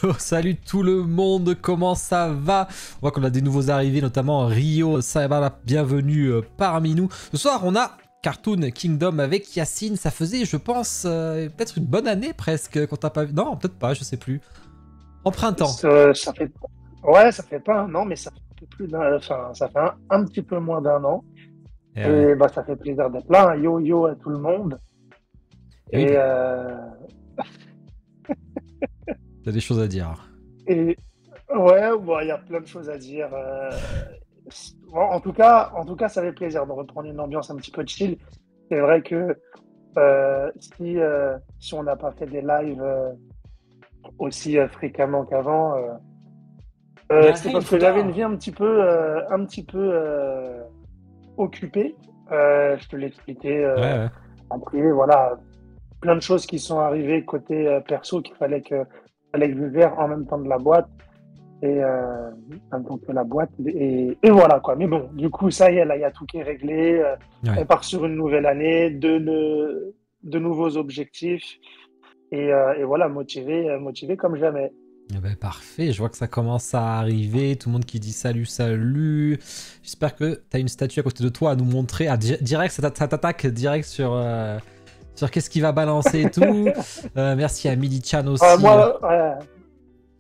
Oh, salut tout le monde, comment ça va? On voit qu'on a des nouveaux arrivés, notamment Rio, ça va, bienvenue parmi nous. Ce soir, on a Cartoon Kingdom avec Yacine. Ça faisait, je pense, peut-être une bonne année presque qu'on t'a pas vu. Non, peut-être pas, je sais plus. En printemps. Ça fait, ouais, ça fait pas un an, mais ça fait un peu plus enfin, ça fait un petit peu moins d'un an. Et, Et bah, ça fait plaisir d'être là. Hein. Yo yo à tout le monde. et oui, Et, t'as des choses à dire. et ouais, bon, il y a plein de choses à dire. Bon, en tout cas, ça fait plaisir de reprendre une ambiance un petit peu chill. C'est vrai que si on n'a pas fait des lives aussi fréquemment qu'avant, Mais c'est après, il parce que j'avais une faudra. vie un petit peu occupée. Je te l'expliquais Ouais, ouais. en privé. Voilà, plein de choses qui sont arrivées côté perso qu'il fallait que je gère en même temps de la boîte et en même temps que la boîte. Et voilà quoi. Mais bon, du coup, ça y est, là, il y a tout qui est réglé. Ouais. On part sur une nouvelle année, de nouveaux objectifs et voilà, motivé comme jamais. Eh ben, parfait, je vois que ça commence à arriver, tout le monde qui dit salut, salut. J'espère que tu as une statue à côté de toi à nous montrer. Ah, direct, ça t'attaque direct sur qu'est-ce qui va balancer et tout. Merci à Midi-chan aussi. Moi,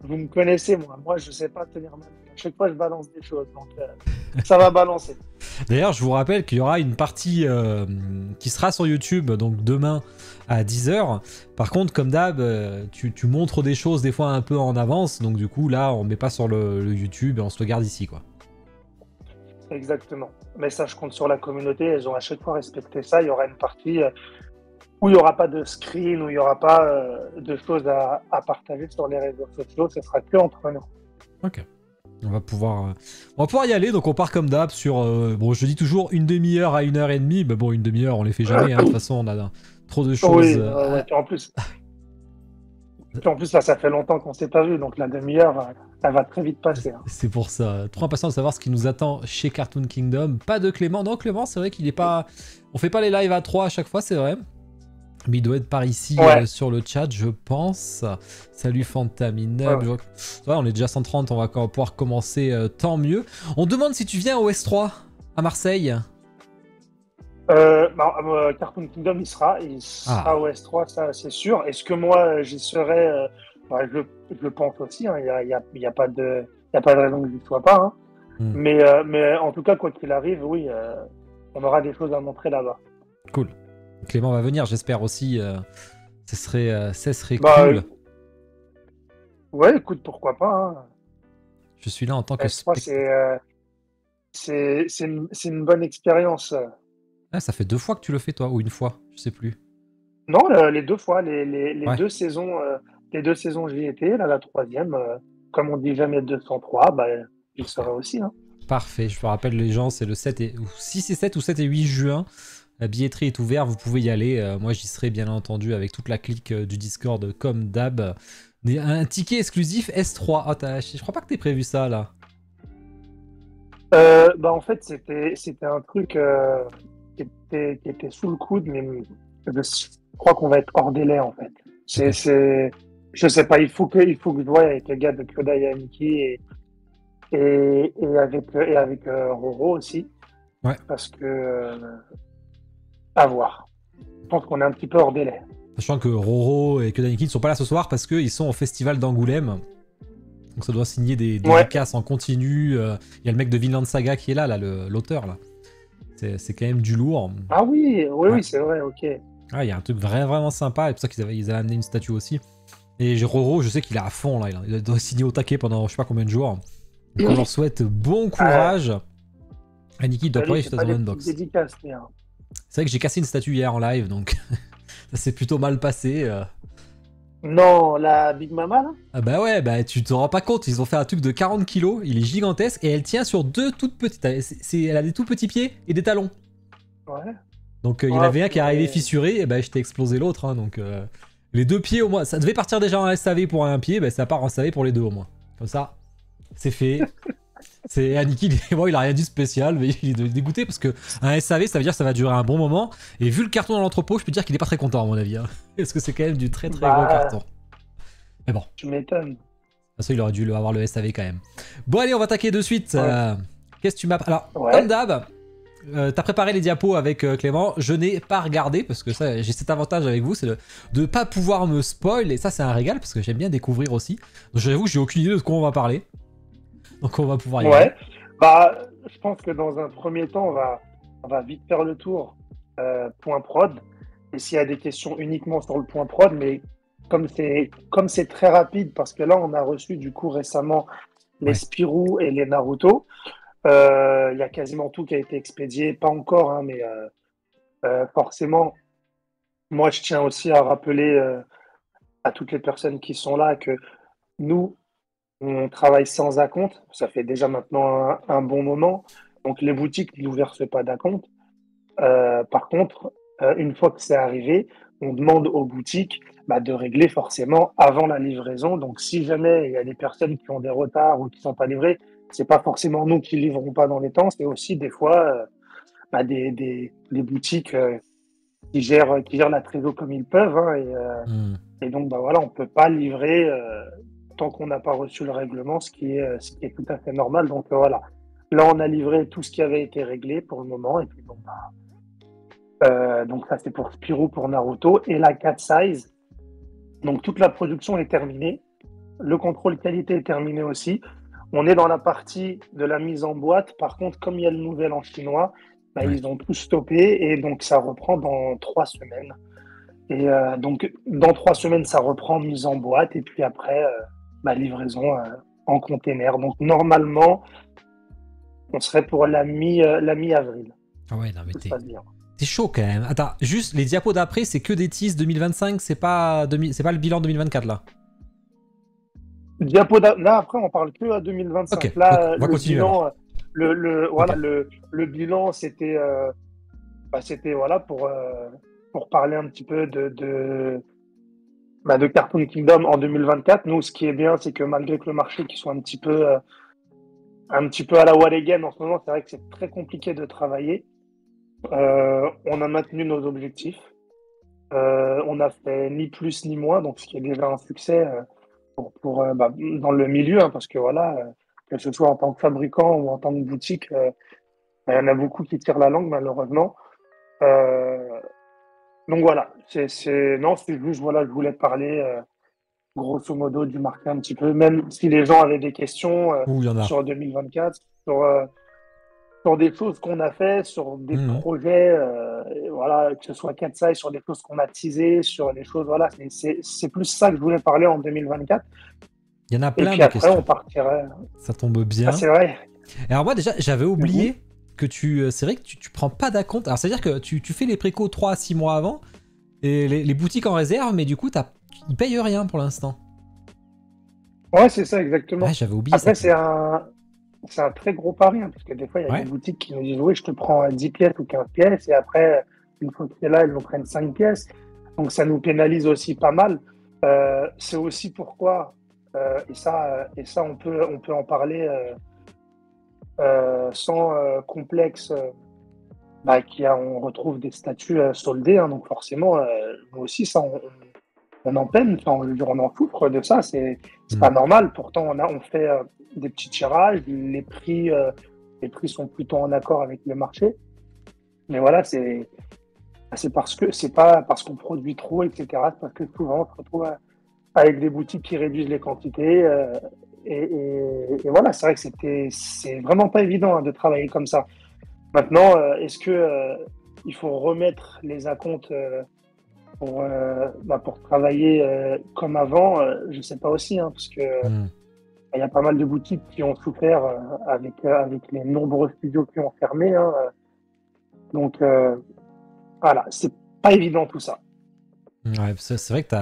vous me connaissez, moi, je sais pas tenir ma langue. À chaque fois, je balance des choses, donc ça va balancer. D'ailleurs, je vous rappelle qu'il y aura une partie qui sera sur YouTube, donc demain à 10 h. Par contre, comme d'hab, tu montres des choses des fois un peu en avance, donc du coup, là, on met pas sur le YouTube et on se le garde ici, quoi. Exactement. Mais ça, je compte sur la communauté. Elles ont à chaque fois respecté ça. Il y aura une partie où il n'y aura pas de screen, où il n'y aura pas de choses à partager sur les réseaux sociaux. Ce sera que entre nous. Ok. On va pouvoir y aller, donc on part comme d'hab sur, bon je dis toujours une demi-heure à 1 h 30, mais bon une demi-heure on les fait jamais, hein. De toute façon on a trop de choses. Oui, ouais. Puis en plus, là, ça fait longtemps qu'on ne s'est pas vu. Donc la demi-heure, elle va très vite passer. Hein. C'est pour ça, trop impatient de savoir ce qui nous attend chez Cartoon Kingdom. Pas de Clément, non Clément c'est vrai qu'il est pas, on fait pas les lives à 3 à chaque fois c'est vrai. Mais il doit être par ici Ouais, sur le chat, je pense. Salut ouais, Fantaminub. ouais. Ouais, on est déjà 130, on va pouvoir commencer tant mieux. On demande si tu viens au S3 à Marseille. Cartoon Kingdom, il sera Ah. au S3, ça c'est sûr. Est-ce que moi j'y serai ouais, je le pense aussi. Hein. Il y a pas de raison que je n'y sois pas. Hein. Hmm. Mais en tout cas, quoi qu'il arrive, oui, on aura des choses à montrer là-bas. Cool. Clément va venir, j'espère aussi. Ce serait Bah, cool. ouais, écoute, pourquoi pas. Hein. Je suis là en tant que S3, spectateur. c'est une bonne expérience. Ah, ça fait 2 fois que tu le fais, toi, ou une fois, je sais plus. Non, les deux fois, les Ouais, deux saisons, j'y étais. Là, la troisième, comme on dit jamais 203, bah, j'y parfait. serai aussi. Hein. Parfait. Je vous rappelle, les gens, c'est le 7 et... ou 6 et 7 ou 7 et 8 juin. La billetterie est ouverte, vous pouvez y aller. Moi, j'y serai bien entendu avec toute la clique du Discord, comme d'hab. Un ticket exclusif S3. Ah, je crois pas que t'aies prévu ça, là. Bah, en fait, c'était un truc qui était sous le coude, mais je crois qu'on va être hors délai, en fait. Ok. Je sais pas, il faut que je voie avec les gars de Kodai et Aniki et avec Roro aussi, Ouais. parce que, à voir. Je pense qu'on est un petit peu hors délai. Sachant que Roro et Kedaniki ne sont pas là ce soir parce qu'ils sont au festival d'Angoulême. Donc ça doit signer des Ouais. dédicaces en continu. Il y a le mec de Vinland Saga qui est là, l'auteur. Là. C'est quand même du lourd. Ah oui, oui, Ouais. oui, c'est vrai, ok. Ah, il y a un truc vraiment sympa. Et c'est pour ça qu'ils avaient amené une statue aussi. Et Roro, je sais qu'il est à fond là. Il doit signer au taquet pendant je sais pas combien de jours. Donc on leur souhaite bon Ah, courage. Aniki doit lui, pleurer il fait sur pas ton des petites unbox. dédicaces, lui, hein. C'est vrai que j'ai cassé une statue hier en live, donc ça s'est plutôt mal passé. Non, la Big Mama, là? Ah bah ouais, bah tu te rends pas compte, ils ont fait un truc de 40 kilos, il est gigantesque et elle tient sur deux toutes petites. Elle a des tout petits pieds et des talons. Ouais. Donc il y en Oh, avait un qui est arrivé purée. fissuré, et bah je t'ai explosé l'autre. Hein, donc les deux pieds au moins, ça devait partir déjà en SAV pour un pied, bah ça part en SAV pour les deux au moins. Comme ça, c'est fait. C'est Aniki, bon, il a rien dit de spécial, mais il est dégoûté parce que un SAV ça veut dire que ça va durer un bon moment. Et vu le carton dans l'entrepôt, je peux te dire qu'il est pas très content à mon avis. Hein, parce que c'est quand même du très très gros Bah, carton. Mais bon. tu m'étonnes. façon, il aurait dû avoir le SAV quand même. Bon, allez, on va attaquer de suite. Ouais. Qu'est-ce que tu m'as... Alors, Ouais. comme d'hab, t'as préparé les diapos avec Clément. Je n'ai pas regardé parce que ça, j'ai cet avantage avec vous, c'est de ne pas pouvoir me spoil. Et ça, c'est un régal parce que j'aime bien découvrir aussi. Donc, j'avoue que j'ai aucune idée de quoi on va parler. Donc, on va pouvoir y aller. Ouais. Bah, je pense que dans un premier temps, on va vite faire le tour point prod. Et s'il y a des questions uniquement sur le point prod, mais comme c'est très rapide, parce que là, on a reçu du coup récemment les Ouais. Spirou et les Naruto. Il y a quasiment tout qui a été expédié, pas encore, hein, mais forcément, moi, je tiens aussi à rappeler à toutes les personnes qui sont là que nous, on travaille sans acompte. Ça fait déjà maintenant un bon moment. Donc, les boutiques ne nous versent pas d'acompte. Par contre, une fois que c'est arrivé, on demande aux boutiques de régler forcément avant la livraison. Donc, si jamais il y a des personnes qui ont des retards ou qui ne sont pas livrées, c'est pas forcément nous qui livrons pas dans les temps, c'est aussi des fois des boutiques qui gèrent la trésor comme ils peuvent. Hein, et donc, voilà, on peut pas livrer tant qu'on n'a pas reçu le règlement, ce qui est tout à fait normal. Donc, voilà. Là, on a livré tout ce qui avait été réglé pour le moment. Et puis, bon, donc ça c'est pour Spirou, pour Naruto et la 4 size. Donc toute la production est terminée, le contrôle qualité est terminé aussi. On est dans la partie de la mise en boîte. Par contre, comme il y a le nouvel an chinois, Ouais. ils ont tout stoppé et donc ça reprend dans 3 semaines. Et donc dans 3 semaines, ça reprend mise en boîte et puis après livraison en container. Donc normalement, on serait pour la mi-avril. Ah ouais, non mais Tout se passe bien. t'es chaud quand même. Attends, juste les diapos d'après, c'est que des teases 2025, c'est pas le bilan 2024 là. Là, après, on parle que à 2025. Ok, donc Là, on va le continuer bilan, alors. voilà, Ok. le bilan, c'était voilà, pour parler un petit peu de Cartoon Kingdom en 2024. Nous, ce qui est bien, c'est que malgré que le marché qui soit un petit peu à la wall again en ce moment, c'est vrai que c'est très compliqué de travailler. On a maintenu nos objectifs. On a fait ni plus ni moins, donc ce qui est déjà un succès dans le milieu, hein, parce que voilà, que ce soit en tant que fabricant ou en tant que boutique, il y en a beaucoup qui tirent la langue malheureusement. Euh, donc voilà, non, c'est juste voilà, je voulais parler grosso modo du marché un petit peu, même si les gens avaient des questions Ouh, il y en a. sur 2024, sur des choses qu'on a fait, sur des Mhm. projets, voilà, que ce soit Katsai, sur des choses qu'on a teasées, sur les choses, voilà, c'est plus ça que je voulais parler en 2024. Il y en a Et plein puis de après, on questions. partirait. Ça tombe Ah, bien. c'est vrai. Et alors moi déjà, j'avais Mhm. oublié que c'est vrai que tu prends pas d'acompte. Alors c'est-à-dire que tu fais les précos 3 à 6 mois avant et les boutiques en réserve, mais du coup, ils payent rien pour l'instant. Ouais, c'est ça, Ah, exactement. j'avais oublié ça, Après, tu vois. c'est un très gros pari, hein, parce que des fois, il y a des Ouais. boutiques qui nous disent, oui, je te prends 10 pièces ou 15 pièces, et après, une fois que tu es là, ils nous prennent 5 pièces. Donc, ça nous pénalise aussi pas mal. C'est aussi pourquoi, et ça on peut en parler sans complexe, on retrouve des statuts soldés, hein, donc forcément, nous aussi, ça, on en peine, enfin, je veux dire, on en souffre de ça, c'est pas Mhm. normal. Pourtant, on fait des petits tirages, les prix sont plutôt en accord avec le marché. Mais voilà, c'est parce que c'est pas parce qu'on produit trop, etc. C'est parce que souvent, on se retrouve avec des boutiques qui réduisent les quantités. Et voilà, c'est vrai que c'est vraiment pas évident hein, de travailler comme ça. Maintenant, est-ce que il faut remettre les acomptes pour travailler comme avant, je sais pas aussi, hein, parce que Mhm. il y a pas mal de boutiques qui ont souffert avec les nombreux studios qui ont fermé. Hein, donc voilà, c'est pas évident tout ça. Ouais, c'est vrai que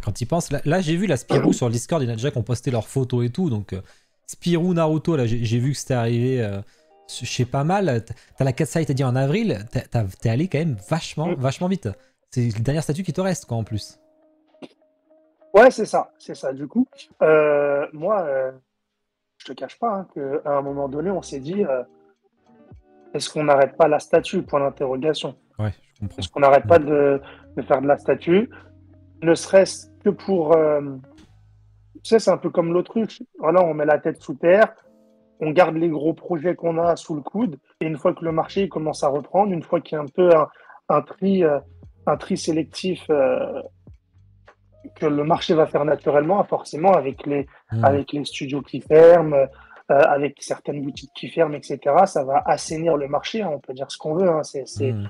quand tu y penses, là, j'ai vu la Spirou sur le Discord, il y en a déjà qui ont posté leurs photos et tout, donc Spirou, Naruto, là j'ai vu que c'était arrivé chez pas mal. T'as la Katsai, t'as dit en avril, t'es allé quand même Mm. vachement vite. C'est le dernier statut qui te reste, quoi, en plus. Ouais, c'est ça, c'est ça. Du coup, moi, je te cache pas hein, qu'à un moment donné, on s'est dit, est-ce qu'on n'arrête pas la statue? Point d'interrogation. Ouais, je comprends. Est-ce qu'on n'arrête Mhm. pas de faire de la statue, ne serait-ce que pour sais, c'est un peu comme l'autruche. Voilà, on met la tête sous terre, on garde les gros projets qu'on a sous le coude, et une fois que le marché commence à reprendre, une fois qu'il y a un peu un tri, un tri sélectif que le marché va faire naturellement, forcément, Hmm. avec les studios qui ferment, avec certaines boutiques qui ferment, etc., ça va assainir le marché, hein, on peut dire ce qu'on veut. Hein, Hmm.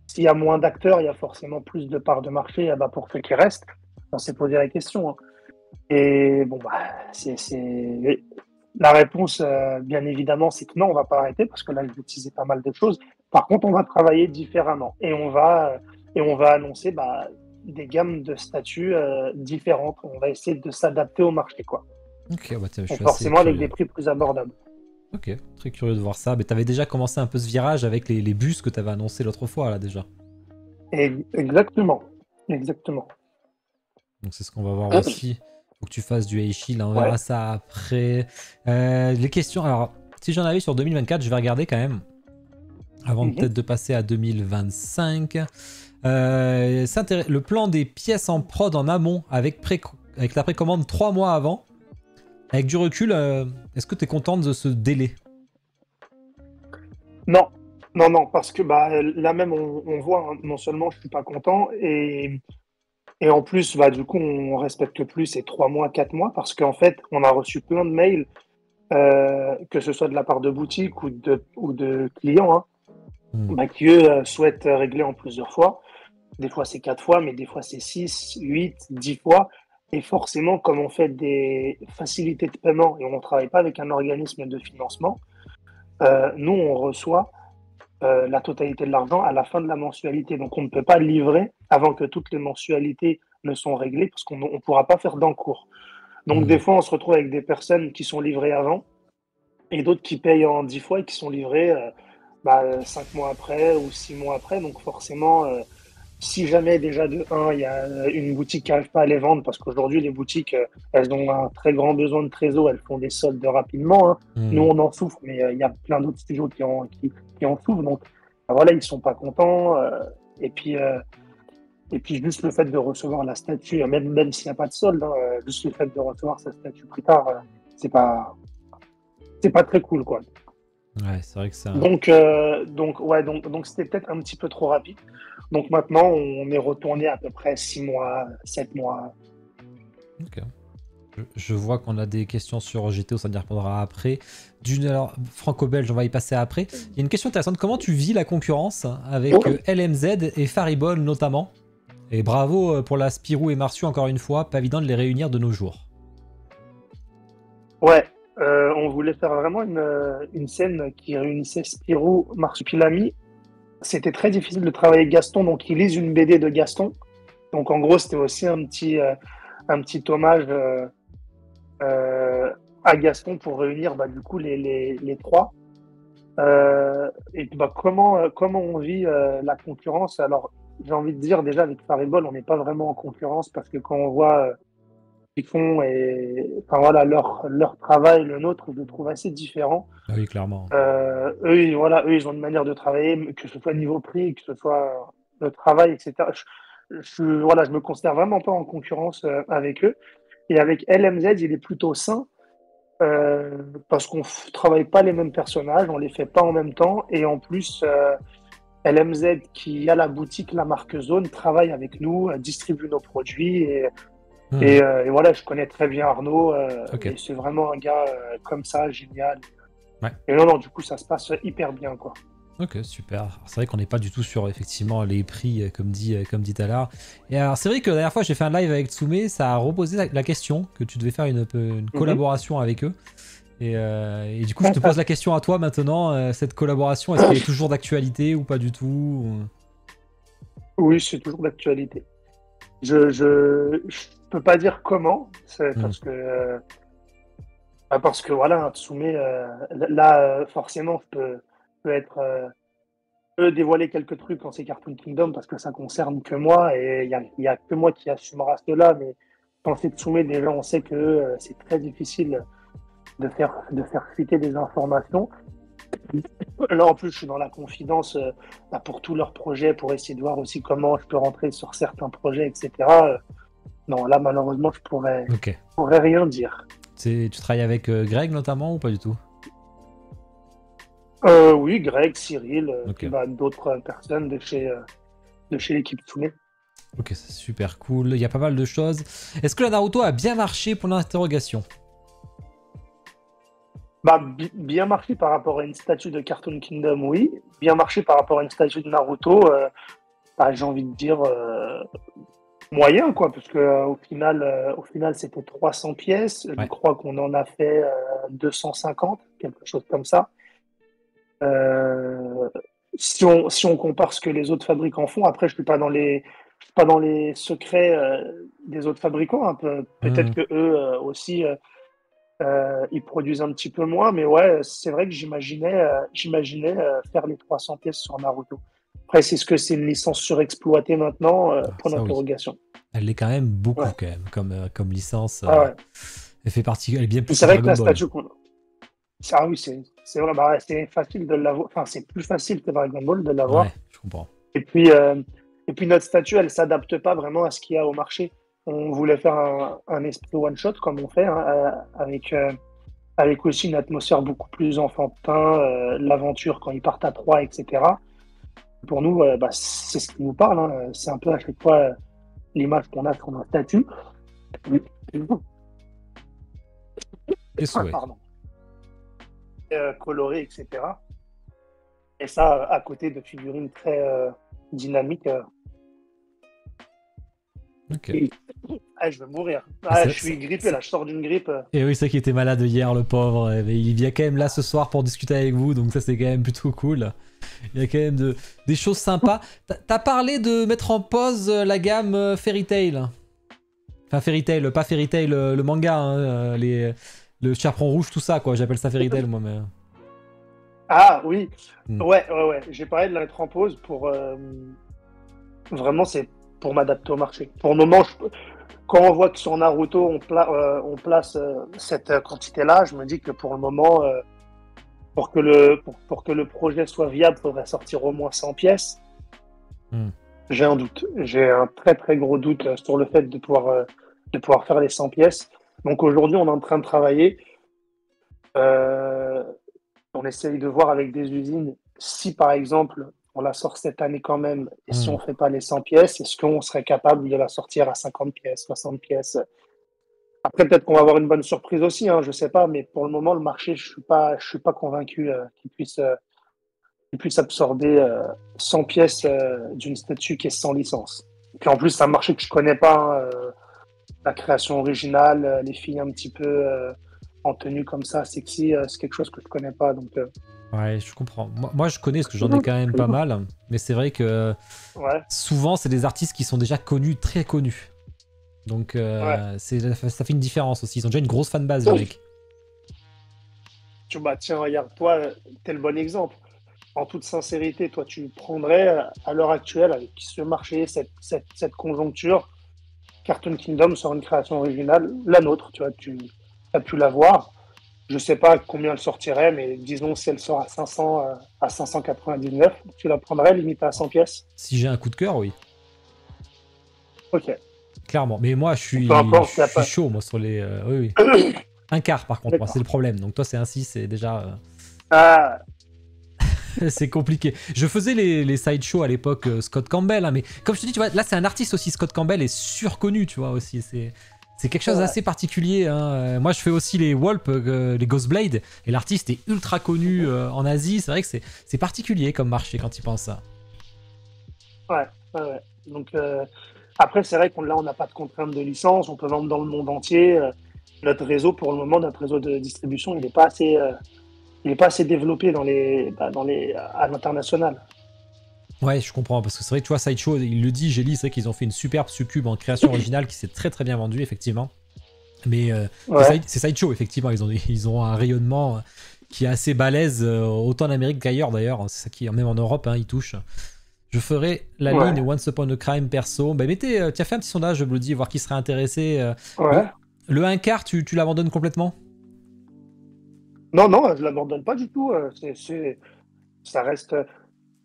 s'il y a moins d'acteurs, il y a forcément plus de parts de marché bah, pour ceux qui restent. On s'est posé la question. Hein. Et bon, bah, la réponse, bien évidemment, c'est que non, on va pas arrêter parce que là, je utilisé pas mal de choses. Par contre, on va travailler différemment et on va annoncer bah, des gammes de statuts différentes. On va essayer de s'adapter au marché, quoi. Ok, bah, je Donc suis assez forcément avec curieux. des prix plus abordables. Ok, très curieux de voir ça. Mais t'avais déjà commencé un peu ce virage avec les bus que t'avais annoncé l'autre fois, là, déjà. Exactement, exactement. Donc c'est ce qu'on va voir aussi. Faut que tu fasses du Heishi, là on Ouais. verra ça après. Les questions, alors si j'en avais sur 2024, je vais regarder quand même, avant Mhm. peut-être de passer à 2025. Le plan des pièces en prod en amont avec la précommande 3 mois avant. Avec du recul, est-ce que tu es contente de ce délai? Non, non, non, parce que bah, là même, on voit, hein, non seulement je suis pas content, et en plus, bah, du coup, on respecte plus ces 3 mois, 4 mois, parce qu'en fait, on a reçu plein de mails, que ce soit de la part de boutiques ou de clients, hein, Hmm. bah, qui eux souhaitent régler en plusieurs fois. Des fois, c'est 4 fois, mais des fois, c'est 6, 8, 10 fois. Et forcément, comme on fait des facilités de paiement et on ne travaille pas avec un organisme de financement, nous, on reçoit la totalité de l'argent à la fin de la mensualité. Donc, on ne peut pas livrer avant que toutes les mensualités ne sont réglées parce qu'on ne pourra pas faire d'encours. Donc, Hmm. des fois, on se retrouve avec des personnes qui sont livrées avant et d'autres qui payent en 10 fois et qui sont livrées 5 mois après ou 6 mois après. Donc, forcément, si jamais déjà de un, il y a une boutique qui n'arrive pas à les vendre parce qu'aujourd'hui, les boutiques, elles ont un très grand besoin de trésor, elles font des soldes rapidement. Hein. Nous, Hmm. on en souffre, mais il y a plein d'autres studios qui en souffrent. Donc, voilà, ils sont pas contents. Et puis, euh, et puis, juste le fait de recevoir la statue, même s'il n'y a pas de solde, hein, juste le fait de recevoir sa statue plus tard, c'est pas, c'est pas très cool, quoi. Ouais, c'est vrai que ça. Donc c'était peut-être un petit peu trop rapide. Donc maintenant, on est retourné à peu près 6 mois, 7 mois. Ok. Je vois qu'on a des questions sur GTO, ça y répondra après. Alors, franco-belge, on va y passer après. Il y a une question intéressante. Comment tu vis la concurrence avec LMZ et Faribol notamment? Et bravo pour la Spirou et Marsu encore une fois, pas évident de les réunir de nos jours. Ouais, on voulait faire vraiment une scène qui réunissait Spirou, Marsupilami. C'était très difficile de travailler avec Gaston, donc il lise une BD de Gaston. Donc en gros, c'était aussi un petit hommage à Gaston pour réunir du coup les trois. Et puis, comment on vit la concurrence? Alors, j'ai envie de dire déjà avec Faribol, on n'est pas vraiment en concurrence parce que quand on voit ce qu'ils font et enfin voilà leur travail, le nôtre, je le trouve assez différent. Ah oui, clairement. Eux, ils ont une manière de travailler, que ce soit niveau prix, que ce soit le travail, etc. Voilà, je me considère vraiment pas en concurrence avec eux. Et avec LMZ, il est plutôt sain parce qu'on ne travaille pas les mêmes personnages, on les fait pas en même temps. Et en plus, LMZ, qui a la boutique, la marque Zone, travaille avec nous, distribue nos produits. Hmm. Et voilà, je connais très bien Arnaud. Ok. Et c'est vraiment un gars comme ça, génial. Ouais. Et non, non, du coup, ça se passe hyper bien, quoi. Ok, super. Alors, c'est vrai qu'on n'est pas du tout sur effectivement les prix, comme dit tout à l'heure. Et alors, c'est vrai que la dernière fois, j'ai fait un live avec Tsume, ça a reposé la question que tu devais faire une Mhm. collaboration avec eux. Et du coup, je te pose la question à toi maintenant. Cette collaboration, est-ce qu'elle est toujours d'actualité ou pas du tout Oui, c'est toujours d'actualité. Je peux pas dire comment, Hmm. parce que voilà, Tsume, là, forcément, je peux être peut dévoiler quelques trucs quand c'est Cartoon Kingdom parce que ça concerne que moi et il y a que moi qui assumera cela. Mais quand c'est Tsume, déjà, on sait que c'est très difficile de faire fuiter des informations. Là, en plus, je suis dans la confidence pour tous leurs projets, pour essayer de voir aussi comment je peux rentrer sur certains projets, etc. Non, là, malheureusement, Ok. pourrais rien dire. Tu travailles avec Greg notamment ou pas du tout? Oui, Greg, Cyril, Ok. puis bah, d'autres personnes de chez l'équipe Toulé. Ok, c'est super cool. Il y a pas mal de choses. Est-ce que la Naruto a bien marché pour l'interrogation? Bah, bien marché par rapport à une statue de Cartoon Kingdom, oui. Bien marché par rapport à une statue de Naruto, bah, j'ai envie de dire moyen, quoi, parce que au final, c'était 300 pièces. Je Ouais. crois qu'on en a fait 250, quelque chose comme ça. Euh, si on compare ce que les autres fabricants font, après, je suis pas dans les secrets des autres fabricants. Un peu. Peut-être Hmm. que eux aussi, ils produisent un petit peu moins, mais ouais, c'est vrai que j'imaginais faire les 300 pièces sur Naruto. Après, c'est ce que c'est une licence surexploitée maintenant, Ah, point ça oui. d'interrogation. Elle l'est quand même beaucoup Ouais. quand même comme licence. Ah ouais. Elle fait partie. Elle est bien Puis plus que c'est vrai que Dragon la Ball. statue qu'on ah oui, c'est vrai, bah, ouais, c'est facile de l'avoir. Enfin, c'est plus facile que Dragon Ball de Ouais, l'avoir. je comprends. Et puis, euh, et puis notre statue, elle s'adapte pas vraiment à ce qu'il y a au marché. On voulait faire un esprit one shot comme on fait, hein, avec aussi une atmosphère beaucoup plus enfantin, l'aventure quand ils partent à trois, etc. Pour nous, bah, c'est ce qui nous parle, hein. C'est un peu à chaque fois l'image qu'on a sur notre statue. Et souhait. Pardon. Coloré, etc. Et ça, à côté de figurines très dynamiques. Ok. Et- Ah, je vais mourir. Ah, Ah, je suis grippé là, je sors d'une grippe. Et oui, c'est qu'il était malade hier, le pauvre. Mais il vient quand même là ce soir pour discuter avec vous, donc ça c'est quand même plutôt cool. Il y a quand même des choses sympas. T'as parlé de mettre en pause la gamme Fairy Tail. Enfin Fairy Tail, pas Fairy Tail le manga, hein, le chaperon rouge, tout ça quoi. J'appelle ça Fairy Tail moi, mais. Ah oui, Hmm. ouais. J'ai parlé de la mettre en pause pour vraiment, c'est pour m'adapter au marché. Pour le moment, quand on voit que sur Naruto, on place cette quantité-là, je me dis que pour le moment, pour que le projet soit viable, il faudrait sortir au moins 100 pièces. Hmm. J'ai un doute. J'ai un très très gros doute sur le fait de pouvoir faire les 100 pièces. Donc aujourd'hui, on est en train de travailler. Euh, on essaye de voir avec des usines si par exemple on la sort cette année quand même et si Hmm. on fait pas les 100 pièces, est-ce qu'on serait capable de la sortir à 50 pièces, 60 pièces? Après, peut-être qu'on va avoir une bonne surprise aussi, hein, je sais pas, mais pour le moment, le marché, je suis pas convaincu qu'il puisse absorber 100 pièces d'une statue qui est sans licence. Et puis en plus, c'est un marché que je connais pas, hein, la création originale, les filles un petit peu en tenue comme ça, sexy, c'est quelque chose que je connais pas. Donc, Ouais, je comprends. Moi, je connais parce que j'en ai quand même pas mal, mais c'est vrai que ouais, souvent c'est des artistes qui sont déjà connus, très connus. Donc ouais. ça fait une différence aussi. Ils ont déjà une grosse fanbase, les mecs. Bah, tiens, regarde, toi, t'es le bon exemple. En toute sincérité, toi, tu prendrais à l'heure actuelle, avec ce marché, cette conjoncture, Cartoon Kingdom sort une création originale, la nôtre, tu vois, tu as pu la voir. Je sais pas combien elle sortirait, mais disons si elle sort à 500, à 599, tu la prendrais limite à 100 pièces. Si j'ai un coup de cœur, oui. Ok. Clairement. Mais moi, Peu je importe, y a suis pas. chaud, moi, sur les. Oui, oui. Un quart, par contre, moi, c'est le D'accord. problème. Donc, toi, c'est un 6, c'est déjà. Ah, C'est compliqué. Je faisais les sideshows à l'époque, Scott Campbell, hein, mais comme je te dis, tu vois, là, c'est un artiste aussi. Scott Campbell est surconnu, tu vois, aussi. C'est quelque c'est chose vrai. d'assez particulier, hein. Moi, je fais aussi les Wulp, les Ghostblade, et l'artiste est ultra connu en Asie. C'est vrai que c'est particulier comme marché quand il pense ça. Ouais. Donc, après, c'est vrai qu'on là, on n'a pas de contrainte de licence, on peut vendre dans le monde entier. Notre réseau, pour le moment, notre réseau de distribution, il est pas assez développé à l'international. Ouais, je comprends, parce que c'est vrai que tu vois, Sideshow, il le dit, j'ai lu, c'est vrai qu'ils ont fait une superbe succube en création originale qui s'est très très bien vendue, effectivement. Mais Ouais, C'est Sideshow, effectivement, ils ont un rayonnement qui est assez balèze, autant en Amérique qu'ailleurs d'ailleurs, c'est ça qui, même en Europe, hein, ils touchent. Je ferai la ouais, ligne Once Upon a Crime perso. Bah, mettez, tu as fait un petit sondage, Bloody, voir qui serait intéressé. ouais. Le 1 quart, tu l'abandonnes complètement? Non, non, je l'abandonne pas du tout. Ça reste.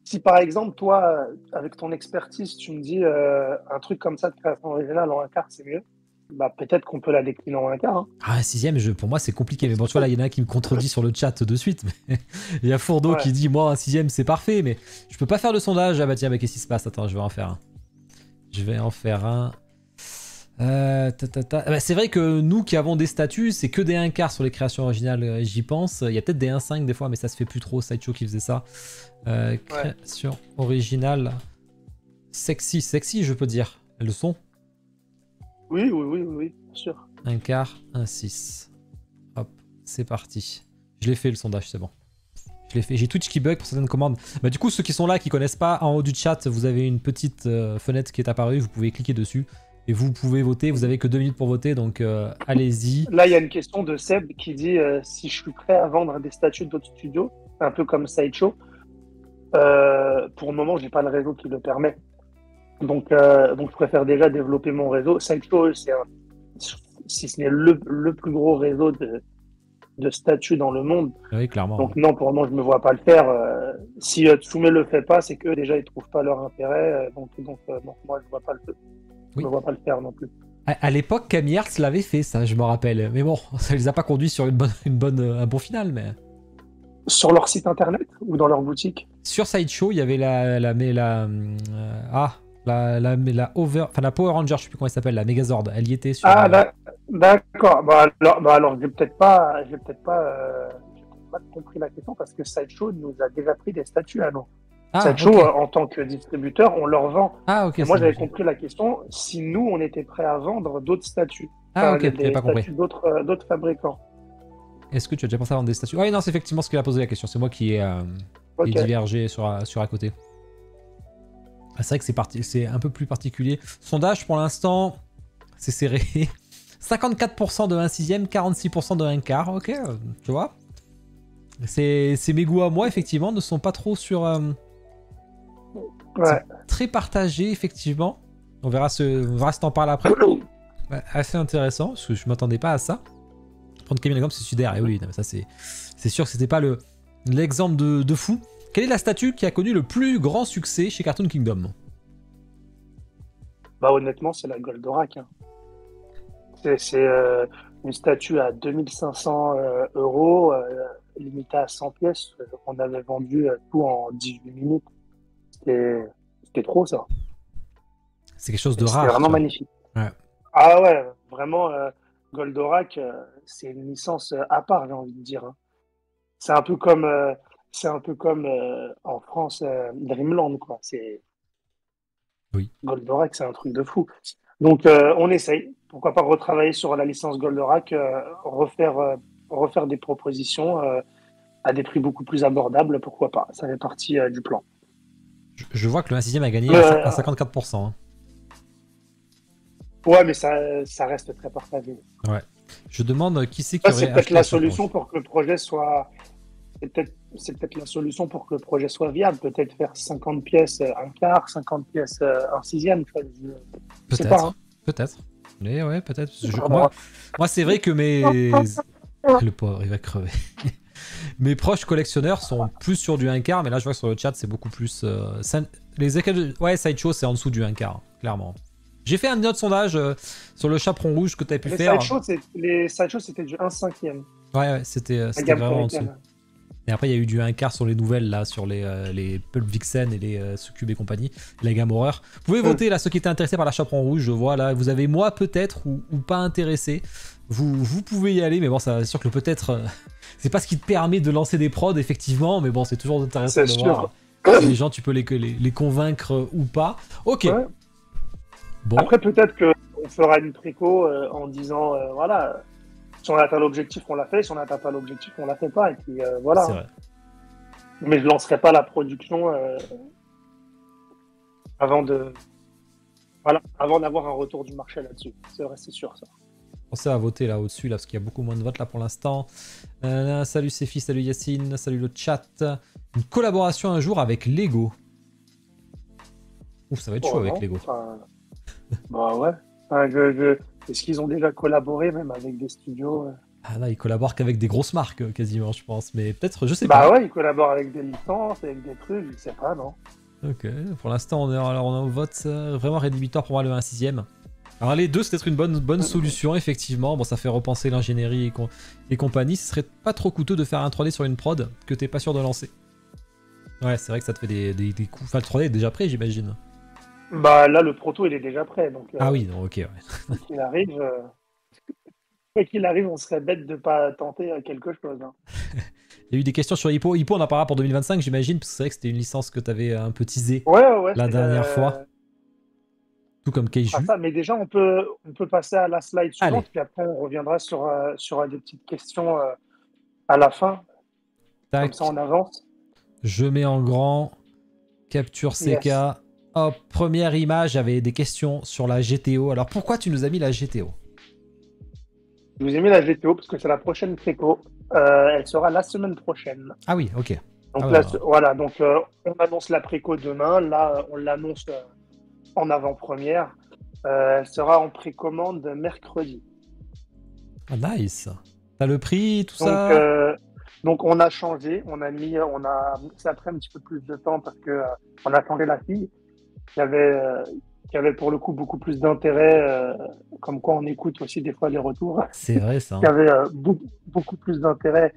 Si par exemple, toi, avec ton expertise, tu me dis un truc comme ça de création originale en un quart, c'est mieux, bah peut-être qu'on peut la décliner en un quart. Hein. Ah, un sixième, pour moi, c'est compliqué. Mais bon, tu vois, là, il y en a un qui me contredit sur le chat de suite. Mais il y a Fourneau Ouais. qui dit, moi, un sixième, c'est parfait. Mais je peux pas faire de sondage. Ah bah tiens, mais qu'est-ce qui se passe? Attends, je vais en faire un. Je vais en faire un. Ah bah, c'est vrai que nous qui avons des statuts, c'est que des 1 quart sur les créations originales, j'y pense. Il y a peut-être des 1,5 des fois, mais ça se fait plus trop. Sideshow qui faisait ça. Création originale. Sexy, sexy, je peux dire. Le son. Oui, bien sûr. 1 quart, 1,6. Hop, c'est parti. Je l'ai fait le sondage, c'est bon. Je l'ai fait. J'ai Twitch qui bug pour certaines commandes. Bah, du coup, ceux qui sont là, qui connaissent pas, en haut du chat, vous avez une petite fenêtre qui est apparue. Vous pouvez cliquer dessus. Et vous pouvez voter. Vous avez que 2 minutes pour voter. Donc, allez-y. Là, il y a une question de Seb qui dit si je suis prêt à vendre des statuts d'autres studios, un peu comme Sideshow. Pour le moment, j'ai pas le réseau qui le permet. Donc je préfère déjà développer mon réseau. Sideshow, si ce n'est le plus gros réseau de statuts dans le monde. Oui, clairement. Donc non, pour le moment, je me vois pas le faire. Si Tsume le fait pas, c'est que déjà, ils trouvent pas leur intérêt. Donc moi, je vois pas je me vois pas le faire non plus. À l'époque, Camille Hertz l'avait fait, ça, je me rappelle. Mais bon, ça les a pas conduits sur un bon final. Mais Sur leur site internet ou dans leur boutique? sur Sideshow, il y avait la Power Ranger, je sais plus comment elle s'appelle, la Megazord. Elle y était sur. D'accord. Alors, j'ai peut-être pas compris la question parce que Sideshow nous a déjà pris des statuts à nous. Sideshow, ok. en tant que distributeur, on leur vend. Ah, ok. Et moi, j'avais compris la question si nous, on était prêt à vendre d'autres statuts. Ah, ok, j'avais des pas compris. statuts d'autres fabricants. Est-ce que tu as déjà pensé à vendre des statuts? Oui, non, c'est effectivement ce qu'il a posé la question. C'est moi qui ai Ok. divergé sur à côté. Ah, c'est vrai que c'est un peu plus particulier. Sondage, pour l'instant, c'est serré. 54% de 1 sixième, 46% de 1 quart. Ok, tu vois. Mes goûts à moi, effectivement, ne sont pas trop sur... Ouais. Très partagé, effectivement. On verra si t'en parles après. Ouais, assez intéressant, parce que je m'attendais pas à ça. Prendre Camille Lagom, c'est Sudair. Et oui, non, mais ça c'est sûr que c'était pas l'exemple de fou. Quelle est la statue qui a connu le plus grand succès chez Cartoon Kingdom? Bah, honnêtement, c'est la Goldorak. Hein. C'est une statue à 2500 euros, limitée à 100 pièces. On avait vendu tout en 18 minutes. C'était trop, ça. C'est quelque chose de Et c'était rare. vraiment magnifique. Ouais. Ah ouais, vraiment, Goldorak, c'est une licence à part, j'ai envie de dire. Hein. C'est un peu comme, en France, Dreamland, quoi. Oui. Goldorak, c'est un truc de fou. Donc, on essaye. Pourquoi pas retravailler sur la licence Goldorak, refaire des propositions à des prix beaucoup plus abordables, pourquoi pas. Ça fait partie du plan. Je vois que le 1 sixième a gagné à 54%. Hein. Ouais, mais ça reste très partagé. Ouais. Je demande qui c'est qui aurait C'est peut-être acheté la ça, solution pour que le projet soit. C'est peut-être la solution pour que le projet soit viable. Peut-être faire 50 pièces un quart, 50 pièces un sixième. Je sais pas. Hein. Peut-être. Mais ouais, peut-être. Moi c'est vrai que le pauvre, il va crever. Mes proches collectionneurs sont plus sur du 1 quart, mais là je vois que sur le chat c'est beaucoup plus. Ouais, Sideshow c'est en dessous du 1 quart, clairement. J'ai fait un autre sondage sur le chaperon rouge que tu avais pu faire. Les Sideshow, c'était du 1 cinquième. Ouais, c'était vraiment en dessous. Et après, il y a eu du 1 quart sur les nouvelles, là, sur les Pulp Vixen et les Succube et compagnie, la gamme horreur. Vous pouvez voter, là, ceux qui étaient intéressés par la chaperon rouge, je vois, là, vous avez moi, peut-être, ou pas intéressé. Vous pouvez y aller, mais bon, c'est sûr que le peut-être, c'est pas ce qui te permet de lancer des prods, effectivement, mais bon, c'est toujours intéressant de voir si les gens, tu peux les convaincre ou pas. Ok. Ouais. Bon. Après, peut-être qu'on fera une préco en disant, voilà, si on atteint l'objectif, on l'a fait. Si on n'atteint pas l'objectif, on l'a fait pas. Et puis voilà. C'est vrai. Mais je lancerai pas la production avant d'avoir un retour du marché là-dessus. C'est vrai, c'est sûr ça. Pensez à voter là au-dessus, là, parce qu'il y a beaucoup moins de votes là pour l'instant. Salut Sefi, salut Yacine, salut le chat. Une collaboration un jour avec Lego. Ouf, ça va être chaud avec Lego. Bah ouais. Est-ce qu'ils ont déjà collaboré même avec des studios Ah là, ils collaborent qu'avec des grosses marques, quasiment, je pense. Mais peut-être, je sais Bah pas. ouais, ils collaborent avec des licences, avec des trucs, je sais pas, non. Ok, pour l'instant, on est au vote vraiment rédhibitoire pour moi le 1/6. Alors les deux, c'est peut-être une bonne solution, effectivement. Bon, ça fait repenser l'ingénierie et compagnie. Ce serait pas trop coûteux de faire un 3D sur une prod que t'es pas sûr de lancer. Ouais, c'est vrai que ça te fait des coups. Enfin, le 3D est déjà prêt, j'imagine. Bah là, le proto, il est déjà prêt, donc Ah oui, non, ok, ouais. quoi qu'il arrive, on serait bête de pas tenter quelque chose, hein. Il y a eu des questions sur Hippo. Hippo, on en parlera pour 2025, j'imagine, parce que c'est vrai que c'était une licence que t'avais un peu teasée Ouais, la dernière fois. Tout comme ah, Keiju. ça, mais déjà, on peut passer à la slide Allez, suivante, puis après, on reviendra sur des petites questions à la fin, comme ça, tac. on avance. Je mets en grand. Capture Yes. CK. Hop, première image, j'avais des questions sur la GTO. Alors pourquoi tu nous as mis la GTO? Je vous ai mis la GTO parce que c'est la prochaine préco. Elle sera la semaine prochaine. Ah oui, ok. Ah Donc ouais, là, ouais. voilà, donc on annonce la préco demain. Là, on l'annonce en avant-première. Elle sera en précommande mercredi. Ah, nice. T'as le prix, tout Donc, ça? on a changé, ça a pris un petit peu plus de temps parce que on a changé la fille qui avait pour le coup beaucoup plus d'intérêt, comme quoi on écoute aussi des fois les retours, C'est vrai ça, qui hein. avait beaucoup plus d'intérêt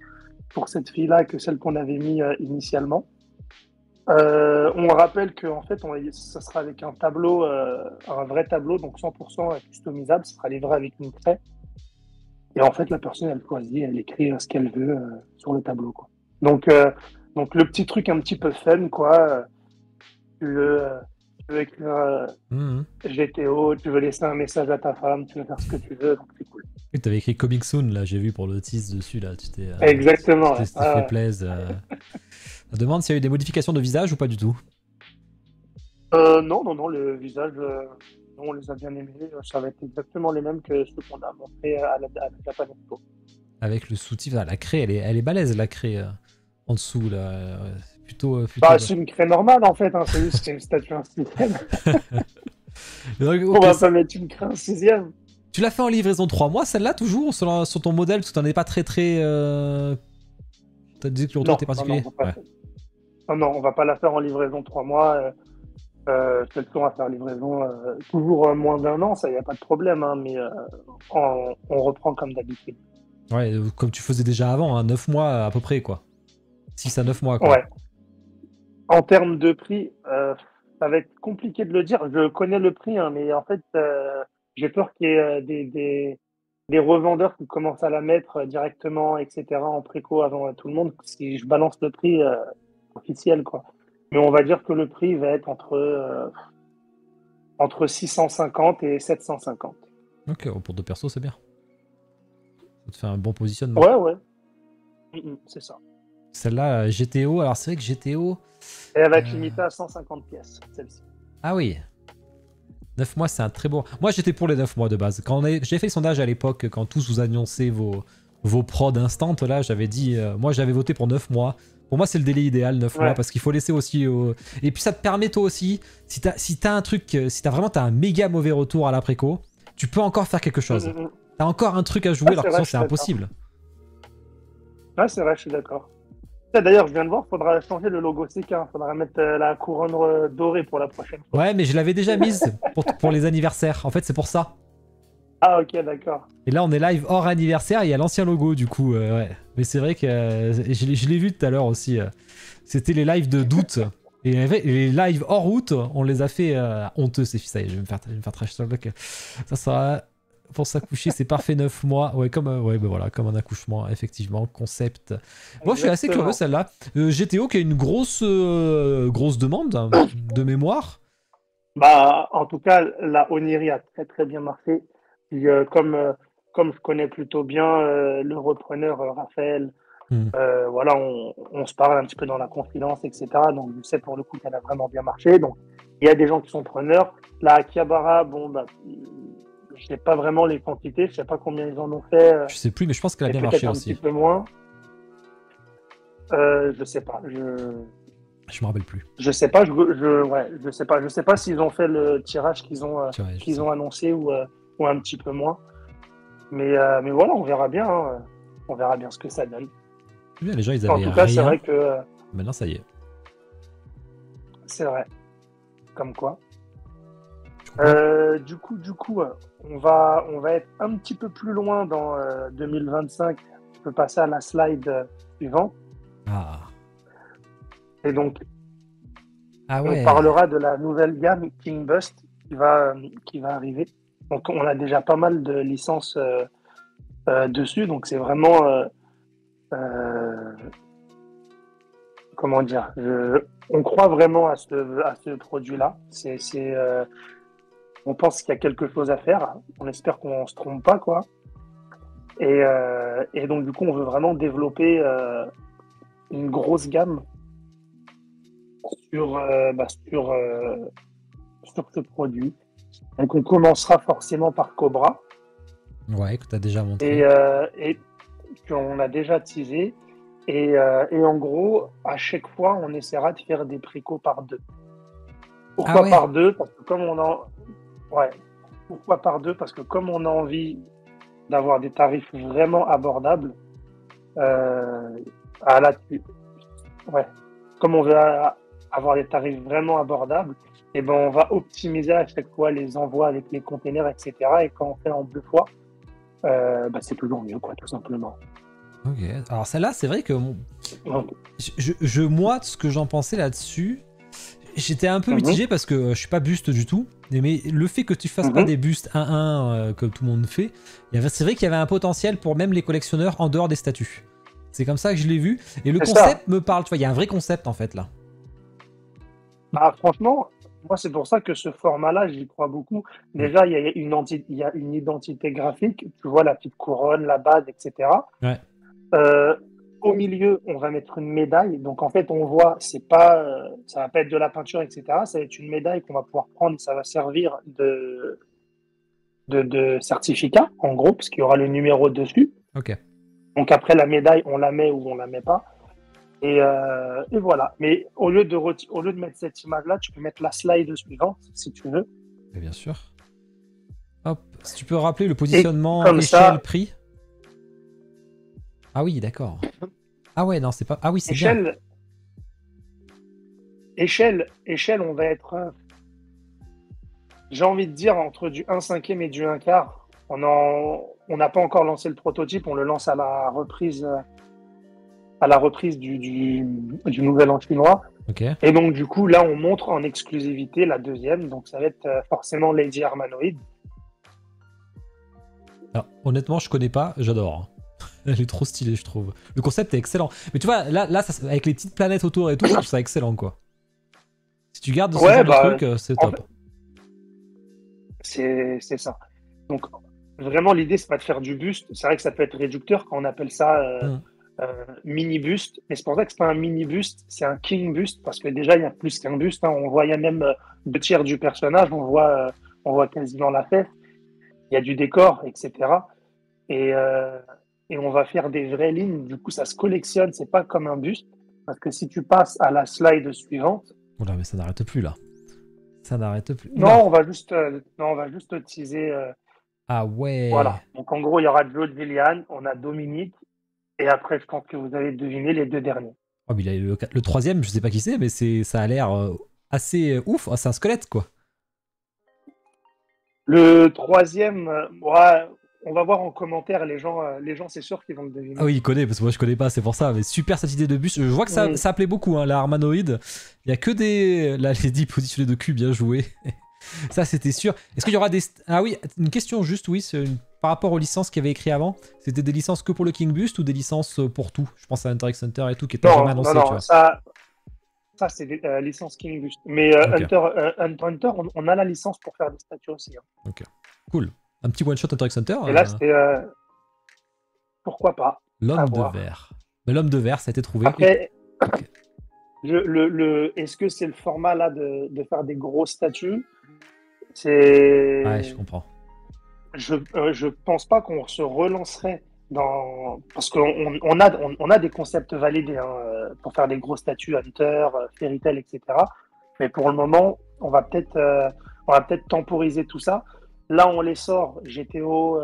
pour cette fille-là que celle qu'on avait mis initialement. On rappelle que en fait, ça sera avec un vrai tableau, donc 100% customisable, ça sera livré avec une craie. Et en fait, la personne, elle choisit, elle écrit ce qu'elle veut sur le tableau, quoi. Donc, euh, donc, le petit truc un petit peu fun, quoi. Tu veux, euh, tu veux écrire Mhm. GTO, tu veux laisser un message à ta femme, tu veux faire ce que tu veux, donc c'est cool. Et t'avais écrit Coming Soon, là, j'ai vu pour le tease dessus, là. Exactement, ouais. Tu t'es fait plaisir. On demande s'il y a eu des modifications de visage ou pas du tout. Non, le visage, on les a bien aimés. Ça va être exactement les mêmes que ceux qu'on a montrés à la Japan Expo. Avec le soutif, ah, la craie, elle est balèze, la craie en dessous, là. Plutôt. Bah, c'est une craie normale, en fait, hein, c'est juste une statue en sixième. Donc, On ok, va pas mettre une craie en sixième. tu l'as fait en livraison 3 mois, celle-là, toujours, sur ton modèle, parce que t'en es pas très. T'as dit que le retour Non, était non, non, particulier? Ouais. non, on va pas la faire en livraison 3 mois. Celle-ci, on va faire livraison toujours moins d'un an, ça, y a pas de problème, hein, mais on reprend comme d'habitude. Ouais, comme tu faisais déjà avant, hein, 9 mois à peu près, quoi. 6 à 9 mois, quoi. Ouais. En termes de prix, ça va être compliqué de le dire. Je connais le prix, hein, mais en fait, j'ai peur qu'il y ait des revendeurs qui commencent à la mettre directement, etc., en préco avant tout le monde, si je balance le prix officiel, quoi. Mais on va dire que le prix va être entre 650 et 750. Ok, oh, pour deux persos, c'est bien. Ça te fait un bon positionnement. Ouais. C'est ça. Celle-là, GTO, alors c'est vrai que GTO. Et elle va être limitée à 150 pièces, celle-ci. Ah oui. 9 mois, c'est un très beau. Moi, j'étais pour les 9 mois de base. J'ai fait le sondage à l'époque, quand tous vous annoncez vos prods instant, là, j'avais dit. Moi, j'avais voté pour 9 mois. Pour moi, c'est le délai idéal, 9 mois, Ouais. parce qu'il faut laisser aussi. Et puis, ça te permet, toi aussi, si t'as un truc. Si t'as un méga mauvais retour à la préco, tu peux encore faire quelque chose. Mm. T'as encore un truc à jouer, Ah, alors c'est que vrai, sinon, je c'est suis d'accord. impossible. Ah, c'est vrai, je suis d'accord. D'ailleurs, je viens de voir, il faudra changer le logo CK. Il faudra mettre la couronne dorée pour la prochaine fois. Ouais, mais je l'avais déjà mise pour les anniversaires. En fait, c'est pour ça. Ah, ok, d'accord. Et là, on est live hors anniversaire, il y a l'ancien logo, du coup, ouais. Mais c'est vrai que je l'ai vu tout à l'heure aussi. C'était les lives d'août. Et les lives hors août, on les a fait honteux, ces filles. Ça y est, je vais me faire trash talk. Ça sera pour s'accoucher, c'est parfait 9 mois. Ouais, ouais, ben voilà, comme un accouchement, effectivement. Concept. Moi, je suis assez curieux, Exactement. celle-là. GTO qui a une grosse demande hein, de mémoire. Bah, en tout cas, la Oniri a très très bien marché. Puis, comme je connais plutôt bien le repreneur Raphaël, Hmm. voilà, on se parle un petit peu dans la confidence, etc. Donc, je sais pour le coup qu'elle a vraiment bien marché. Donc, il y a des gens qui sont preneurs. La Akihabara, bon, bah, je sais pas vraiment les quantités, je sais pas combien ils en ont fait, Je sais plus, mais je pense qu'elle a et bien peut-être marché un petit aussi. peu moins. Je sais pas. Je me rappelle plus. Je sais pas. Ouais, je sais pas. Je sais pas s'ils ont fait le tirage Ouais, je qu'ils sais. ont annoncé ou un petit peu moins. Mais voilà, on verra bien, hein. On verra bien ce que ça donne. C'est bien, les gens, ils En avaient tout cas, c'est rien. vrai que Maintenant, ça y est. c'est vrai. Comme quoi. Je crois. Du coup, on va être un petit peu plus loin dans 2025. Je peux passer à la slide suivante. Ah. Et donc, Ah on ouais. parlera de la nouvelle gamme King Bust qui va arriver. Donc, on a déjà pas mal de licences dessus. Donc, c'est vraiment, euh, comment dire, on croit vraiment à ce produit-là. On pense qu'il y a quelque chose à faire. On espère qu'on se trompe pas, quoi. Et donc, du coup, on veut vraiment développer une grosse gamme sur, sur ce produit. Donc, on commencera forcément par Cobra Ouais, que t'as déjà montré. et qu'on a déjà teasé. Et en gros, à chaque fois, on essaiera de faire des précos par deux. Ah Pourquoi ouais. par deux? Parce que comme on en... Ouais. Pourquoi par deux? Parce que comme on a envie d'avoir des tarifs vraiment abordables, euh, à la... ouais. Comme on veut avoir des tarifs vraiment abordables, et ben on va optimiser à chaque fois les envois avec les containers, etc. Et quand on fait en deux fois, c'est toujours mieux, quoi, tout simplement. Ok. Alors celle-là, c'est vrai que Donc, moi, ce que j'en pensais là-dessus, j'étais un peu mhm, mitigé parce que je suis pas buste du tout. Mais le fait que tu fasses pas mhm, des bustes 1-1 comme tout le monde fait, c'est vrai qu'il y avait un potentiel pour même les collectionneurs en dehors des statuts. C'est comme ça que je l'ai vu. Et le c'est ça. concept me parle, tu vois, il y a un vrai concept en fait là. Bah, franchement, moi, c'est pour ça que ce format-là, j'y crois beaucoup. Mm. Déjà, il y a une identité graphique. Tu vois, la petite couronne, la base, etc. Ouais. Euh, Au milieu, on va mettre une médaille. Donc, en fait, on voit, c'est pas, ça va pas être de la peinture, etc. Ça va être une médaille qu'on va pouvoir prendre. Ça va servir de certificat, en gros, parce qu'il y aura le numéro dessus. Ok. Donc, après, la médaille, on la met ou on la met pas. Et voilà. Mais au lieu de mettre cette image-là, tu peux mettre la slide suivante, si tu veux. Mais bien sûr. Hop. Si tu peux rappeler le Et positionnement comme échelle ça, prix. Ah oui, d'accord. Ah ouais, non, c'est pas. Ah oui, c'est bien. échelle, échelle, on va être, j'ai envie de dire, entre du 1/5 et du 1/4. On n'a pas encore lancé le prototype, on le lance à la reprise du Nouvel An chinois. Ok. Et donc, du coup, là, on montre en exclusivité la deuxième. Donc, ça va être forcément Lady Armanoid. Alors, honnêtement, je connais pas, j'adore. Elle est trop stylée, je trouve. Le concept est excellent. Mais tu vois, avec les petites planètes autour et tout, je trouve ça excellent, quoi. Si tu gardes ce Ouais, genre de truc, c'est en top. fait, c'est ça. Donc, vraiment, l'idée, c'est pas de faire du buste. C'est vrai que ça peut être réducteur quand on appelle ça Hmm. mini buste. Mais c'est pour ça que c'est pas un mini buste, c'est un king buste. Parce que déjà, il y a plus qu'un buste, hein. On voit, il y a même 2 tiers du personnage. On voit quasiment la tête. Il y a du décor, etc. Et, euh, et on va faire des vraies lignes. Du coup, ça se collectionne. C'est pas comme un buste. Parce que si tu passes à la slide suivante, Oula, mais ça n'arrête plus, là. Ça n'arrête plus. Oula. non, on va juste teaser. Ah ouais. Voilà. Donc, en gros, il y aura Joe de Villian, on a Dominique, et après, je pense que vous avez deviné les deux derniers. Oh, mais le troisième, je sais pas qui c'est, mais ça a l'air assez ouf. Oh, c'est un squelette, quoi. Le troisième, ouais, on va voir en commentaire, les gens c'est sûr qu'ils vont le Ah deviner. oui, il connaît, parce que moi je connais pas, c'est pour ça. Mais super cette idée de bus. Je vois que Mm. ça plaît beaucoup, hein, la Armanoïde. Il y a que des. Là, les 10 positionnés de cul, bien joué. Ça, c'était sûr. Est-ce qu'il y aura des. Ah oui, une question juste, oui, par rapport aux licences qu'il y avait écrit avant. C'était des licences que pour le King Bust ou des licences pour tout? Je pense à Hunter x Hunter et tout, qui était jamais Non, non, annoncé, tu non, vois. ça c'est licence King Boost. Mais Ok, Hunter, on a la licence pour faire des statues aussi, hein. ok. Cool. Un petit one-shot Hunter x Hunter. Et là, c'était pourquoi pas, à L'homme de voir. verre. Mais l'homme de verre, ça a été trouvé. Après, Ok. est-ce que c'est le format là de faire des grosses statues? Ouais, je C'est comprends. je pense pas qu'on se relancerait dans parce on a des concepts validés, hein, pour faire des gros statuts Hunter, Fairy Tail, etc. Mais pour le moment, on va peut-être temporiser tout ça. Là, on les sort GTO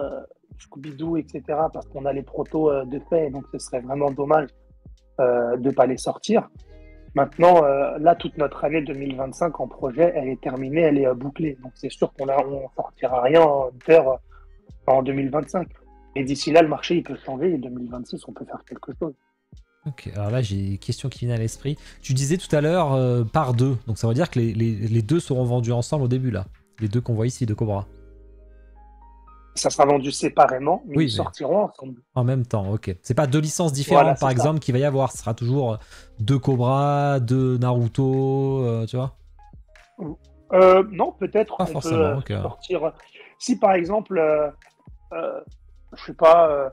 Scooby-Doo, etc. parce qu'on a les protos de fait, donc ce serait vraiment dommage de ne pas les sortir. Maintenant, là, toute notre année 2025 en projet, elle est terminée, elle est bouclée. Donc c'est sûr qu'on ne sortira rien en Hunter en 2025. Et d'ici là, le marché, il peut changer. Et 2026, on peut faire quelque chose. Ok, alors là j'ai une question qui vient à l'esprit. Tu disais tout à l'heure par deux, donc ça veut dire que les deux seront vendus ensemble au début là. Les deux qu'on voit ici de Cobra. Ça sera vendu séparément, mais ils Oui, mais sortiront ensemble. en même temps, ok. C'est pas deux licences Voilà, différentes c'est par ça. exemple qu'il va y avoir. Ce sera toujours deux Cobra, deux Naruto, tu vois? Non, peut-être Pas on peut forcément, ok. sortir. Si par exemple, euh, je sais pas,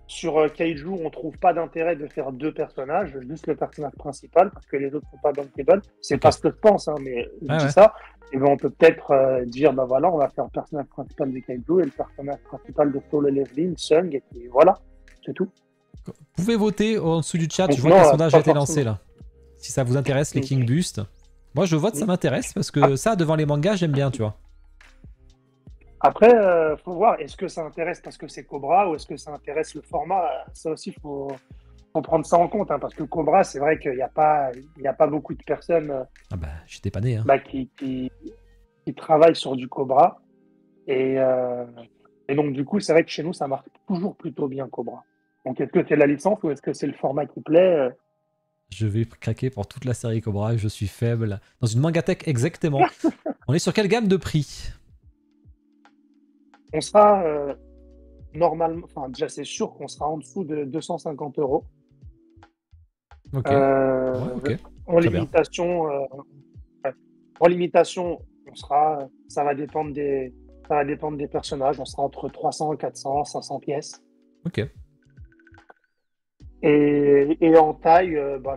sur Kaiju, on trouve pas d'intérêt de faire deux personnages, juste le personnage principal, parce que les autres sont pas bankable. C'est Ok. pas ce que je pense, hein, mais je Ouais, dis ouais. ça. Et ben on peut peut-être dire, bah voilà, on va faire le personnage principal de Kaiju et le personnage principal de Solo Leveling, Sung, et puis voilà, c'est tout. Vous pouvez voter en dessous du chat. Je Donc vois que non, les sondages ont pas été lancés forcément. là. Si ça vous intéresse, les Mm. King Boost. Moi je vote, ça Mm. m'intéresse parce que Ap- ça devant les mangas, j'aime bien, tu vois. Après, faut voir, est-ce que ça intéresse parce que c'est Cobra ou est-ce que ça intéresse le format? Ça aussi, faut prendre ça en compte, hein, parce que Cobra, c'est vrai qu'il y a pas beaucoup de personnes Ah bah, j'étais pas né, hein. bah, qui travaillent sur du Cobra. Et, et donc, du coup, c'est vrai que chez nous, ça marche toujours plutôt bien Cobra. Donc, est-ce que c'est la licence ou est-ce que c'est le format qui plaît? Je vais craquer pour toute la série Cobra, je suis faible. Dans une mangatech exactement. On est sur quelle gamme de prix? On sera normalement, enfin, déjà, c'est sûr qu'on sera en dessous de 250 euros. Ok. Ouais, Euh, ok. en Très bien. limitation, ouais. En limitation, ça va dépendre des personnages. On sera entre 300, 400, 500 pièces. Ok. Et en taille, bah,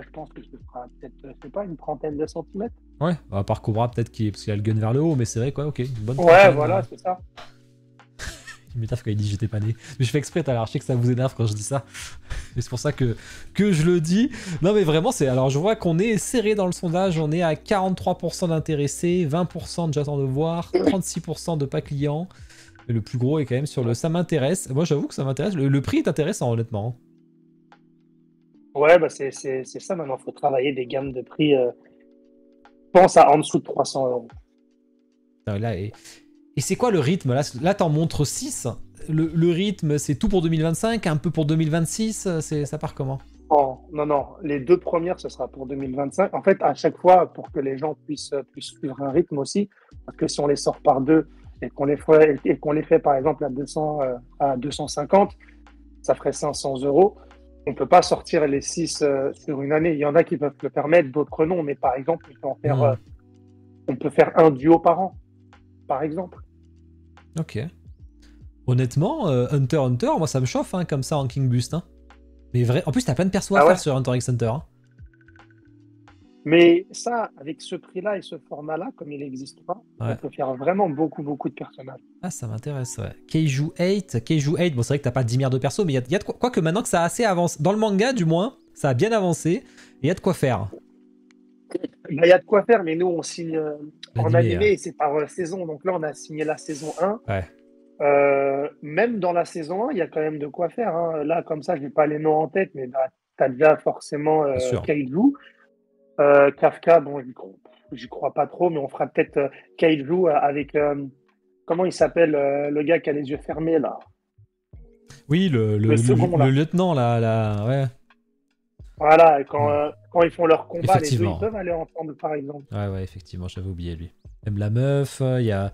je pense que ce sera peut-être, je sais pas, une trentaine de centimètres. Ouais, à part Cobra, peut-être parce qu'il a le gun vers le haut, mais c'est vrai, quoi, ok. Une bonne Ouais, trentaine. voilà, c'est ça. Il m'énerve quand il dit j'étais pas né. Mais je fais exprès tout à l'heure, je sais que ça vous énerve quand je dis ça. Et c'est pour ça que je le dis. Non mais vraiment, c'est. Alors je vois qu'on est serré dans le sondage, on est à 43% d'intéressés, 20% de j'attends de voir, 36% de pas clients. Et le plus gros est quand même sur le ça m'intéresse. Moi j'avoue que ça m'intéresse. Le prix est intéressant honnêtement. Ouais, bah c'est ça maintenant. Il faut travailler des gammes de prix. Je pense à en dessous de 300 euros. Là, et c'est quoi le rythme? Là t'en montres 6. Le rythme, c'est tout pour 2025, un peu pour 2026. Ça part comment? Oh, non, non, les deux premières, ce sera pour 2025. En fait, à chaque fois, pour que les gens puissent suivre un rythme aussi, parce que si on les sort par deux et qu'on les fait par exemple à 200, à 250, ça ferait 500 euros. On peut pas sortir les six sur une année. Il y en a qui peuvent le permettre, d'autres non. Mais par exemple, Hmm, on peut faire un duo par an, par exemple. ok. Honnêtement, Hunter x Hunter, moi ça me chauffe hein, comme ça en King Boost. Hein. Mais vrai, en plus t'as plein de persos à Ah faire ouais. sur Hunter x Hunter. Hein. Mais ça, avec ce prix-là et ce format-là, comme il n'existe pas, on Ouais. peut faire vraiment beaucoup, beaucoup de personnages. Ah, ça m'intéresse, ouais. Keiju 8, bon c'est vrai que t'as pas 10 milliards de persos, mais il y a de quoi, quoique maintenant que ça a assez avancé, dans le manga du moins, ça a bien avancé, et il y a de quoi faire. Il y a de quoi faire, mais nous, on signe en L'animé, animé et c'est par saison. Donc là, on a signé la saison 1. ouais. Même dans la saison 1, il y a quand même de quoi faire, hein. Là, comme ça, je n'ai pas les noms en tête, mais bah, tu as déjà forcément Bien sûr. Kaiju. Kafka, bon, j'y crois pas trop, mais on fera peut-être Kaiju avec. Comment il s'appelle, le gars qui a les yeux fermés, là? Oui, Le second, le là. lieutenant, là, ouais. Voilà, et Hmm. quand ils font leur combat, les deux, ils Effectivement. peuvent aller ensemble, par exemple. Ouais, ouais, effectivement, j'avais oublié lui. Même la meuf, il y a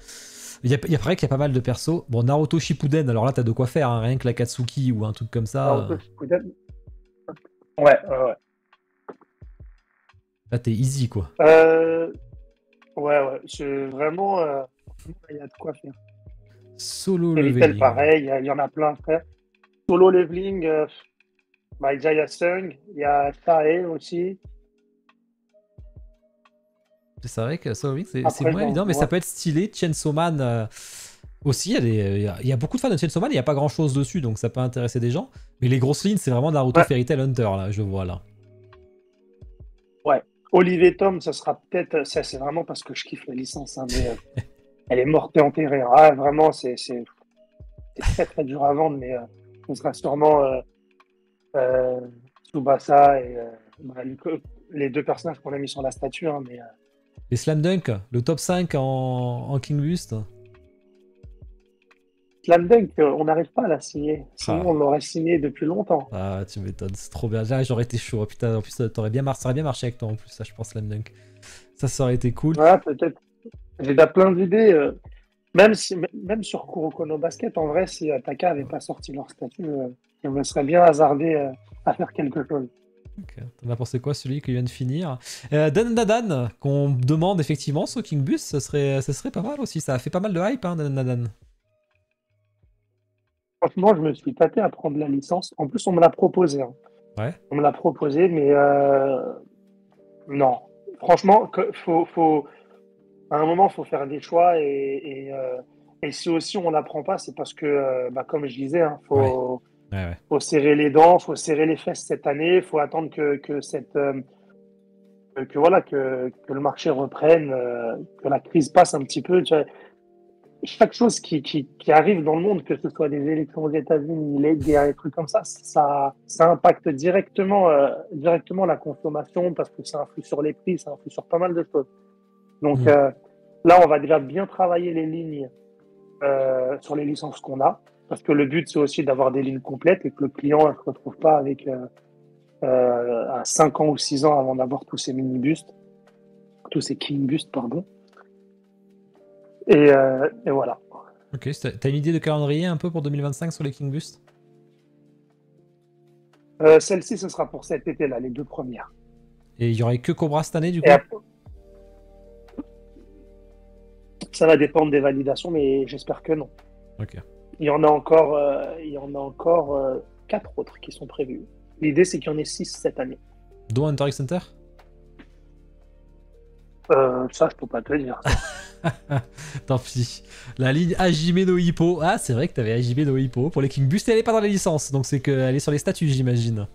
pareil qu'il y a pas mal de persos. Bon, Naruto Shippuden, alors là t'as de quoi faire, hein, rien que la Katsuki ou un truc comme ça. Naruto Shippuden. Ouais, ouais, ouais. Là t'es easy quoi. Euh, ouais, ouais, c'est vraiment, il y a de quoi faire. Solo Fairytale, leveling. pareil, il y en a plein, frère. Solo Leveling, bah, déjà, il y a Sung, il y a Sae aussi. C'est vrai que Solo Leveling c'est Après, moins évident, mais ça ouais. peut être stylé. Chainsaw Man aussi, il y a beaucoup de fans de Chainsaw Man, il n'y a pas grand chose dessus, donc ça peut intéresser des gens. Mais les grosses lignes, c'est vraiment Naruto Ouais, Fairy Tail Hunter, là, je vois là. ouais. Olive Tom, ça sera peut-être, ça c'est vraiment parce que je kiffe la licence, hein, mais elle est morte et enterrée. Ah, vraiment, c'est c'est très très dur à vendre, mais on sera sûrement Tsubasa et bah, les deux personnages qu'on a mis sur la statue. Hein, mais Les Slam Dunk, le top 5 en King Boost. Slam Dunk, on n'arrive pas à la signer. Sinon, Ah. on l'aurait signé depuis longtemps. Ah, tu m'étonnes, c'est trop bien. Là, j'aurais été chaud. Putain, en plus, ça aurait bien marché avec toi en plus, ça, je pense, Slam Dunk. Ça aurait été cool. Voilà, peut-être. J'ai plein d'idées. Même sur Kuroko no Basket, en vrai, si Taka n'avait pas sorti leur statut, je me serais bien hasardé à faire quelque chose. Ok. T'en as pensé quoi, celui qui vient de finir? Dan Dadan, qu'on demande effectivement sur King Bus, ça serait pas mal aussi. Ça a fait pas mal de hype, hein, Dan Dadan. Franchement, je me suis tâté à prendre la licence. En plus, on me l'a proposé. Hein. Ouais. On me l'a proposé, mais non. Franchement, à un moment, il faut faire des choix. Et si aussi on n'apprend pas, c'est parce que, comme je disais, hein, Ouais. faut serrer les dents, faut serrer les fesses cette année, il faut attendre voilà, que le marché reprenne, que la crise passe un petit peu. Tu vois. Chaque chose qui arrive dans le monde, que ce soit des élections aux États-Unis, les guerres, des trucs comme ça impacte directement la consommation parce que ça influe sur les prix, ça influe sur pas mal de choses. Donc là, on va déjà bien travailler les lignes sur les licences qu'on a, parce que le but, c'est aussi d'avoir des lignes complètes et que le client ne se retrouve pas avec à 5 ans ou 6 ans avant d'avoir tous ces mini-bustes, tous ces king-bustes, pardon. Et voilà. Ok, t'as une idée de calendrier un peu pour 2025 sur les King Boost? Celle-ci, ce sera pour cet été-là, les deux premières. Et il y aurait que Cobra cette année du coup? Et après, ça va dépendre des validations, mais j'espère que non. Ok. Il y en a encore 4 autres qui sont prévus. L'idée, c'est qu'il y en ait 6 cette année. Dont Hunter x Hunter? Ça, je peux pas te dire. Tant pis. La ligne Hajime no Hippo. Ah, c'est vrai que t'avais Hajime no Hippo. Pour les King Boost, elle est pas dans les licences. Donc c'est qu'elle est sur les statuts, j'imagine.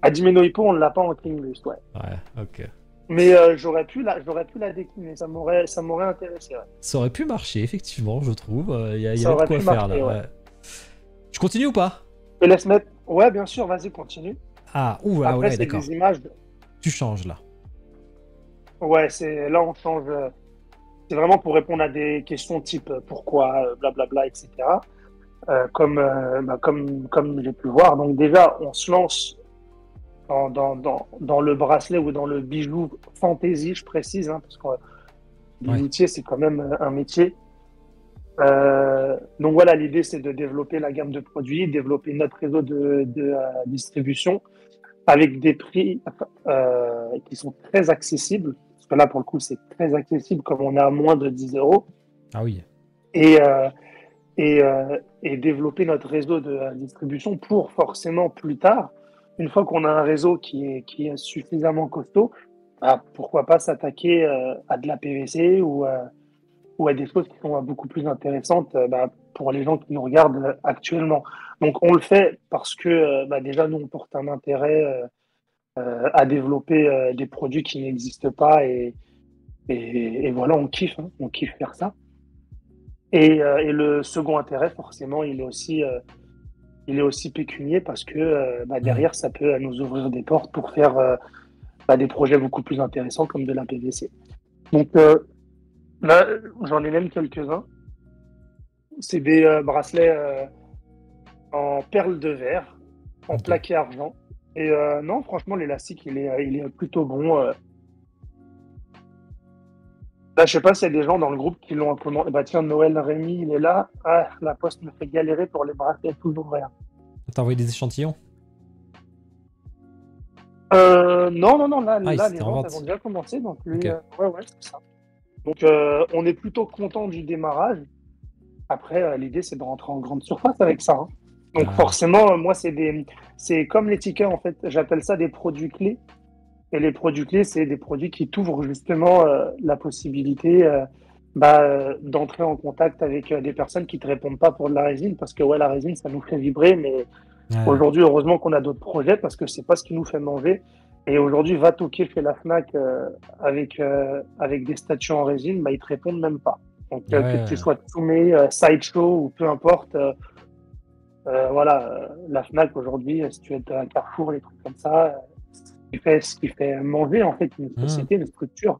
Hajime no Hippo, on ne l'a pas en King Boost, ouais. Ouais, ok. Mais j'aurais pu la décliner. Ça m'aurait intéressé, ouais. Ça aurait pu marcher, effectivement, je trouve. Il y a Ça de aurait quoi pu faire marcher, là. ouais. Ouais. Je continue ou pas? Je te laisse mettre. Ouais, bien sûr, vas-y, continue. Ah, Après, ouais, c'est d'accord. des images. Tu changes là. Ouais, là, on change. C'est vraiment pour répondre à des questions type pourquoi, blablabla, etc. Comme j'ai pu voir. Donc, déjà, on se lance dans le bracelet ou dans le bijou fantaisie, je précise, hein, parce que bijoutier, c'est quand même un métier. Donc voilà, l'idée, c'est de développer la gamme de produits, développer notre réseau de distribution avec des prix qui sont très accessibles. Parce que là, pour le coup, c'est très accessible comme on est à moins de 10 euros. Ah oui. Et, et développer notre réseau de distribution pour forcément plus tard, une fois qu'on a un réseau qui est suffisamment costaud, bah, pourquoi pas s'attaquer à de la PVC ou à des choses qui sont beaucoup plus intéressantes pour les gens qui nous regardent actuellement. Donc on le fait parce que déjà nous on porte un intérêt à développer des produits qui n'existent pas et voilà, on kiffe faire ça. Et le second intérêt, forcément, il est aussi pécunier parce que derrière, ça peut nous ouvrir des portes pour faire des projets beaucoup plus intéressants comme de la PVC. Donc là, j'en ai même quelques-uns. C'est des bracelets en perles de verre, en plaqué argent. Et non, franchement, l'élastique, il est plutôt bon. Là, je sais pas s'il y a des gens dans le groupe qui l'ont commandé. Bah tiens, Noël Rémy, il est là. Ah, la poste me fait galérer pour les bracelets toujours verts. T'as envoyé des échantillons? Non, là les ventes elles ont déjà commencé, donc lui, okay. Ouais, c'est ça. Donc on est plutôt content du démarrage. Après, l'idée c'est de rentrer en grande surface avec ça. Hein. Donc forcément, moi c'est comme les tickets en fait. J'appelle ça des produits clés. Et les produits clés, c'est des produits qui t'ouvrent justement la possibilité d'entrer en contact avec des personnes qui ne te répondent pas pour de la résine, parce que ouais, la résine, ça nous fait vibrer, mais aujourd'hui, heureusement qu'on a d'autres projets, parce que c'est pas ce qui nous fait manger. Et aujourd'hui, va toquer chez la FNAC avec des statues en résine, ils te répondent même pas. Donc, que Ouais. tu sois Tsumé, Sideshow ou peu importe, voilà, la Fnac aujourd'hui, si tu es à Carrefour, les trucs comme ça, ce qui fait manger en fait une Hmm. société, une structure.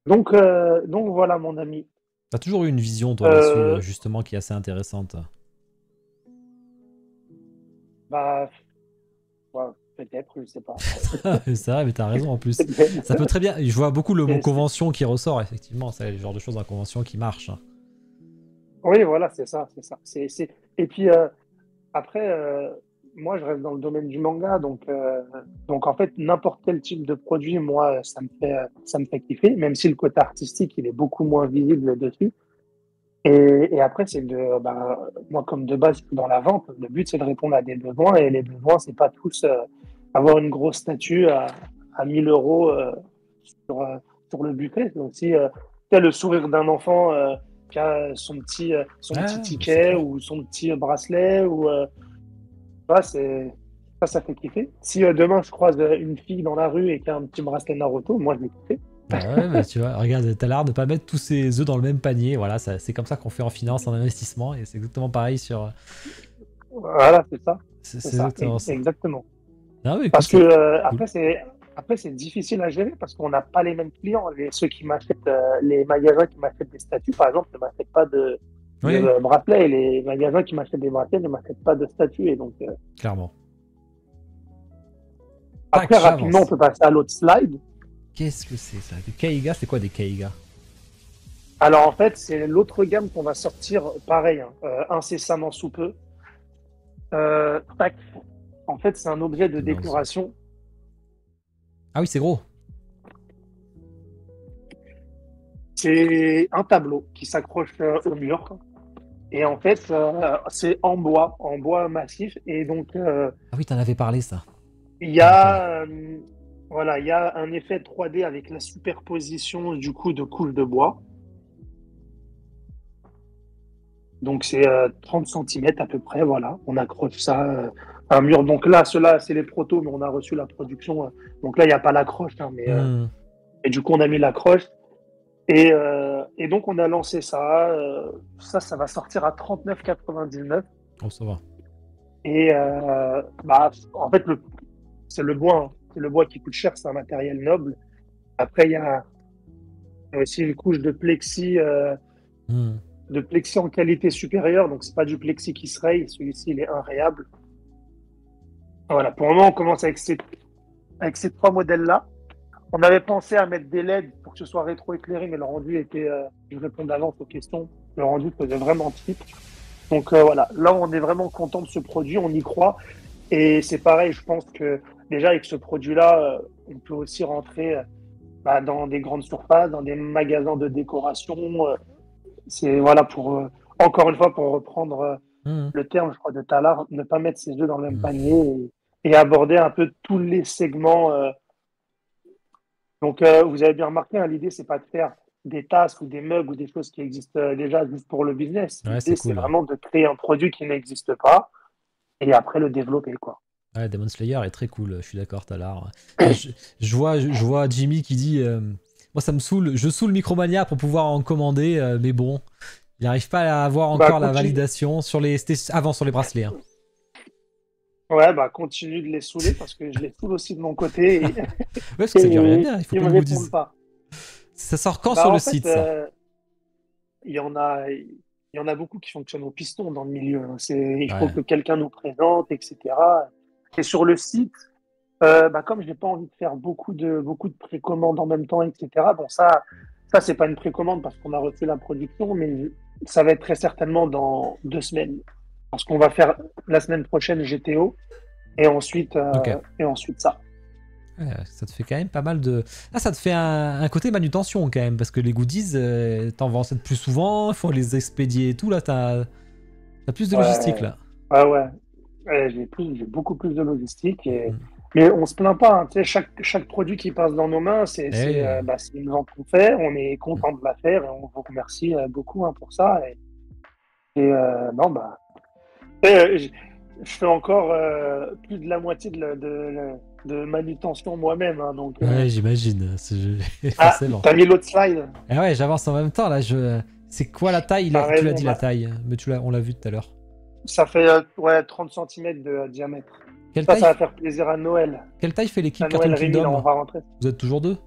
Donc voilà, mon ami. T'as toujours eu une vision, toi, là-dessus, Euh, justement, qui est assez intéressante. Bah, ouais, peut-être, je sais pas. C'est vrai, mais t'as raison en plus. Ça peut très bien. Je vois beaucoup le mot Et c'est- convention qui ressort, effectivement. C'est le genre de choses en convention qui marche. Oui, voilà, c'est ça, c'est ça. Et puis après, moi, je reste dans le domaine du manga, donc en fait, n'importe quel type de produit, moi, ça me fait kiffer, même si le côté artistique, il est beaucoup moins visible dessus. Et après, moi, comme de base, dans la vente, le but, c'est de répondre à des besoins, et les besoins, c'est pas tous avoir une grosse statue à 1000 euros sur, euh, sur le buffet. C'est aussi tu sais, le sourire d'un enfant qui a son petit Ah, mais c'est ticket clair. ou son petit bracelet, ou ouais, ça fait kiffer. Si demain, je croise une fille dans la rue et qui a un petit bracelet Naruto, moi, je vais kiffer. Ah ouais, bah, tu vois, regarde, t'as l'art de pas mettre tous ses œufs dans le même panier. Voilà, c'est comme ça qu'on fait en finance, en investissement, et c'est exactement pareil sur. Voilà, c'est ça. C'est C'est ça, exactement ça. exactement. Ah ouais, écoute, Parce que c'est cool. après c'est difficile à gérer parce qu'on n'a pas les mêmes clients. Ceux qui m'achètent, les magasins qui m'achètent des statues, par exemple, ne m'achètent pas de Oui, bracelets. Et les magasins qui m'achètent des bracelets ne m'achètent pas de statues. Et donc, clairement. Tac, après, rapidement, on j'avance. peut passer à l'autre slide. Qu'est-ce que c'est ça? Des Kaiga, c'est quoi des Kaiga? Alors, en fait, c'est l'autre gamme qu'on va sortir, pareil, hein, incessamment sous peu. Tac. En fait, c'est un objet de Dans ce- décoration. Ah oui, c'est gros. C'est un tableau qui s'accroche au mur. Et en fait, c'est en bois massif. Et donc, Ah oui, t'en avais parlé, ça. il y Je me rappelle. a, voilà, il y a un effet 3D avec la superposition du coup de couches de bois. Donc, c'est 30 cm à peu près. Voilà, on accroche ça à un mur. Donc là, ceux-là, c'est les protos, mais on a reçu la production. Donc là, il n'y a pas l'accroche, hein, Hmm. et du coup, on a mis l'accroche. Et donc, on a lancé ça. Ça va sortir à 39,99. Oh, ça va. Et bah, en fait, c'est le bois, hein. C'est le bois qui coûte cher, c'est un matériel noble. Après, il y a aussi une couche Hmm. de plexi en qualité supérieure. Donc, c'est pas du plexi qui se raye. Celui-ci, il est inrayable. Voilà, pour le moment, on commence avec ces trois modèles-là. On avait pensé à mettre des LED pour que ce soit rétro-éclairé, mais le rendu était, je réponds d'avance aux questions, le rendu faisait vraiment cheap. Donc voilà, là, on est vraiment content de ce produit, on y croit. Et c'est pareil, je pense que déjà avec ce produit-là, on peut aussi rentrer dans des grandes surfaces, dans des magasins de décoration. C'est voilà encore une fois pour reprendre Hmm. le terme, je crois, de Talard, ne pas mettre ses œufs dans le même Hmm. panier et aborder un peu tous les segments. Donc vous avez bien remarqué, hein, l'idée c'est pas de faire des tasses ou des mugs ou des choses qui existent déjà juste pour le business. Ouais, c'est L'idée c'est cool. vraiment de créer un produit qui n'existe pas et après le développer quoi. Ouais, Demon Slayer est très cool, je suis d'accord, t'as l'art. Je vois Jimmy qui dit moi ça me saoule, je saoule Micromania pour pouvoir en commander, mais bon, il n'arrive pas à avoir Bah encore la continue. validation sur les. C'était avant sur les bracelets. Hein. Ouais, bah continue de les saouler parce que je les saoule aussi de mon côté et, Ouais, parce que ça durait et bien, il faut ils plein me de répondent goodies. pas. Ça sort quand Bah sur le en fait, site, ça? il y en a beaucoup qui fonctionnent au piston dans le milieu, hein. Il faut Ouais. que quelqu'un nous présente, etc. Et sur le site, bah, comme je n'ai pas envie de faire beaucoup de précommandes en même temps, etc. Bon, ça c'est pas une précommande parce qu'on a reçu la production, mais ça va être très certainement dans 2 semaines. Parce qu'on va faire la semaine prochaine GTO et Ok. ensuite ça. Ouais, ça te fait quand même pas mal de. Ah, ça te fait un côté manutention quand même, parce que les goodies, t'en vends plus souvent, il faut les expédier et tout. Là, t'as plus de logistique Ouais, là. ouais, ouais. Ouais, j'ai beaucoup plus de logistique. Mm. Mais on se plaint pas, hein. Tu sais, chaque produit qui passe dans nos mains, Eh c'est une vente qu'on fait. On est oui. content de la faire et on vous remercie beaucoup hein, pour ça. Et non, bah, je fais encore plus de la moitié de manutention moi-même. Hein, donc, Ouais, j'imagine. Ah, Forcément. t'as mis l'autre slide? Ah ouais, j'avance en même temps là. C'est quoi la taille? T'as Tu l'as raison. dit la taille, mais on l'a vu tout à l'heure. Ça fait ouais, 30 centimètres de diamètre. Quelle Ça, taille, ça va faire plaisir à Noël. quelle taille fait l'équipe À Noël, Cartoon Rémi, là, on Kingdom? va rentrer. Vous êtes toujours deux?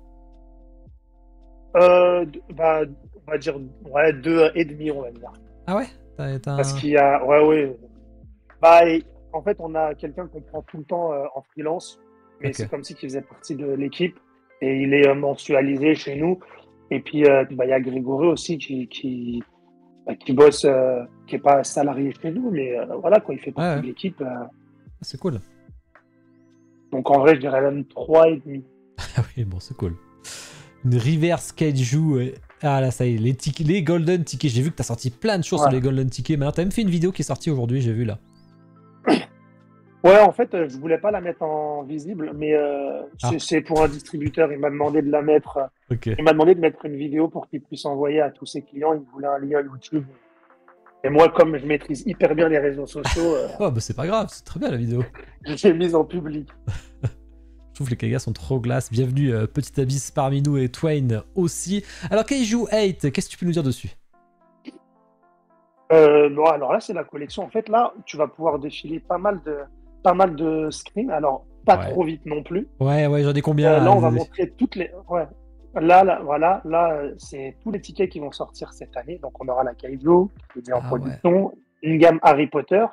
Bah, on va dire ouais, 2,5, on va dire. Ah ouais? T'as Parce un... qu'il y a, ouais, ouais. Bah, en fait, on a quelqu'un qu'on prend tout le temps en freelance, mais Ok. c'est comme si il faisait partie de l'équipe et il est mensualisé chez nous. Et puis, bah, il y a Grégory aussi qui bosse, qui est pas salarié chez nous, mais voilà, quoi, il fait Ouais, partie ouais. de l'équipe. C'est cool. Donc, en vrai, je dirais même 3,5. Ah oui, bon, c'est cool. Une reverse kaiju. Ah là, ça y est, les golden tickets. J'ai vu que t'as sorti plein de choses sur Ouais. les golden tickets. Maintenant, t'as même fait une vidéo qui est sortie aujourd'hui, j'ai vu là. Ouais, en fait, je voulais pas la mettre en visible, mais Ah, c'est pour un distributeur. Il m'a demandé de la mettre. ok. Il m'a demandé de mettre une vidéo pour qu'il puisse envoyer à tous ses clients. Il voulait un lien YouTube. Et moi, comme je maîtrise hyper bien les réseaux sociaux, Oh, bah c'est pas grave, c'est très bien la vidéo. je l'ai mise en public. Je trouve que les Kagas sont trop glace. Bienvenue, Petit Abyss parmi nous et Twain aussi. Alors, Kaiju 8, qu'est-ce que tu peux nous dire dessus? Bon, alors là, c'est la collection. En fait, là, tu vas pouvoir défiler pas mal de screens. Alors, pas Ouais. trop vite non plus. Ouais, j'en ai combien Là, on va là? montrer toutes les. Ouais. Là, voilà. Là, c'est tous les tickets qui vont sortir cette année. Donc, on aura la Kaiju qui est en Ah ouais. production, une gamme Harry Potter.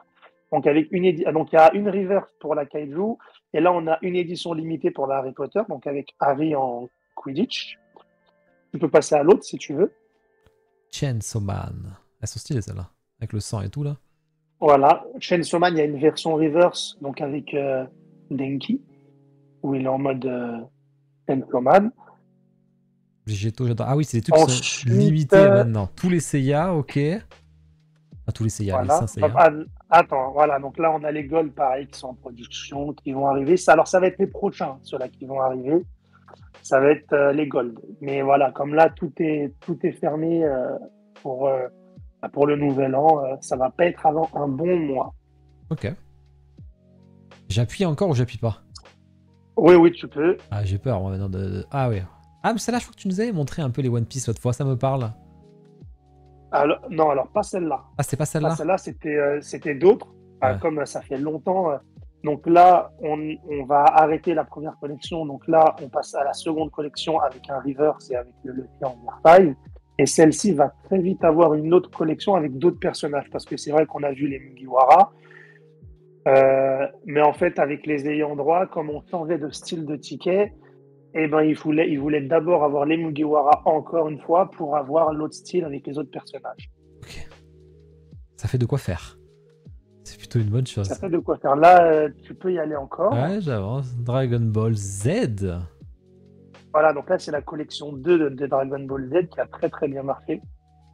Donc, donc il y a une reverse pour la Kaiju. Et là, on a une édition limitée pour la Harry Potter. Donc, avec Harry en Quidditch. Tu peux passer à l'autre si tu veux. Chainsaw Man. Elles sont stylées celles-là. Avec le sang et tout là. Voilà. Chainsaw Man, il y a une version reverse, donc avec Denki, où il est en mode Chainsaw Man. Végétaux, j'adore. Ah oui, c'est des trucs qui sont Ensuite, limités maintenant. Tous les Seiya, ok. Ah, tous les Seiya, les voilà. Saint Seiya. Attends, voilà. Donc là, on a les Gold, pareil, qui sont en production, qui vont arriver. Alors, ça va être les prochains, ceux-là qui vont arriver. Ça va être les Gold. Mais voilà, comme là, tout est fermé pour le nouvel an. Ça va pas être avant un bon mois. Ok. J'appuie encore ou j'appuie pas? Oui, oui, tu peux. Ah, j'ai peur moi maintenant Ah oui. Ah, mais celle-là, je crois que tu nous avais montré un peu les One Piece l'autre fois, ça me parle. Alors, non, alors pas celle-là. Ah, c'est pas Pas celle-là? celle-là, c'était d'autres. Ouais. Comme ça fait longtemps. Donc là, on va arrêter la première collection. Donc là, on passe à la seconde collection avec un reverse et avec le Luffy en Year 5. Et celle-ci va très vite avoir une autre collection avec d'autres personnages. Parce que c'est vrai qu'on a vu les Mugiwara. Mais en fait, avec les ayants droit, comme on changeait de style de ticket, eh ben, il voulait d'abord avoir les Mugiwara encore une fois pour avoir l'autre style avec les autres personnages. Ok. Ça fait de quoi faire. C'est plutôt une bonne Ça chose. fait de quoi faire. Là, tu peux y aller encore. Ouais, j'avance. Dragon Ball Z. Voilà, donc là, c'est la collection 2 de Dragon Ball Z qui a très très bien marché.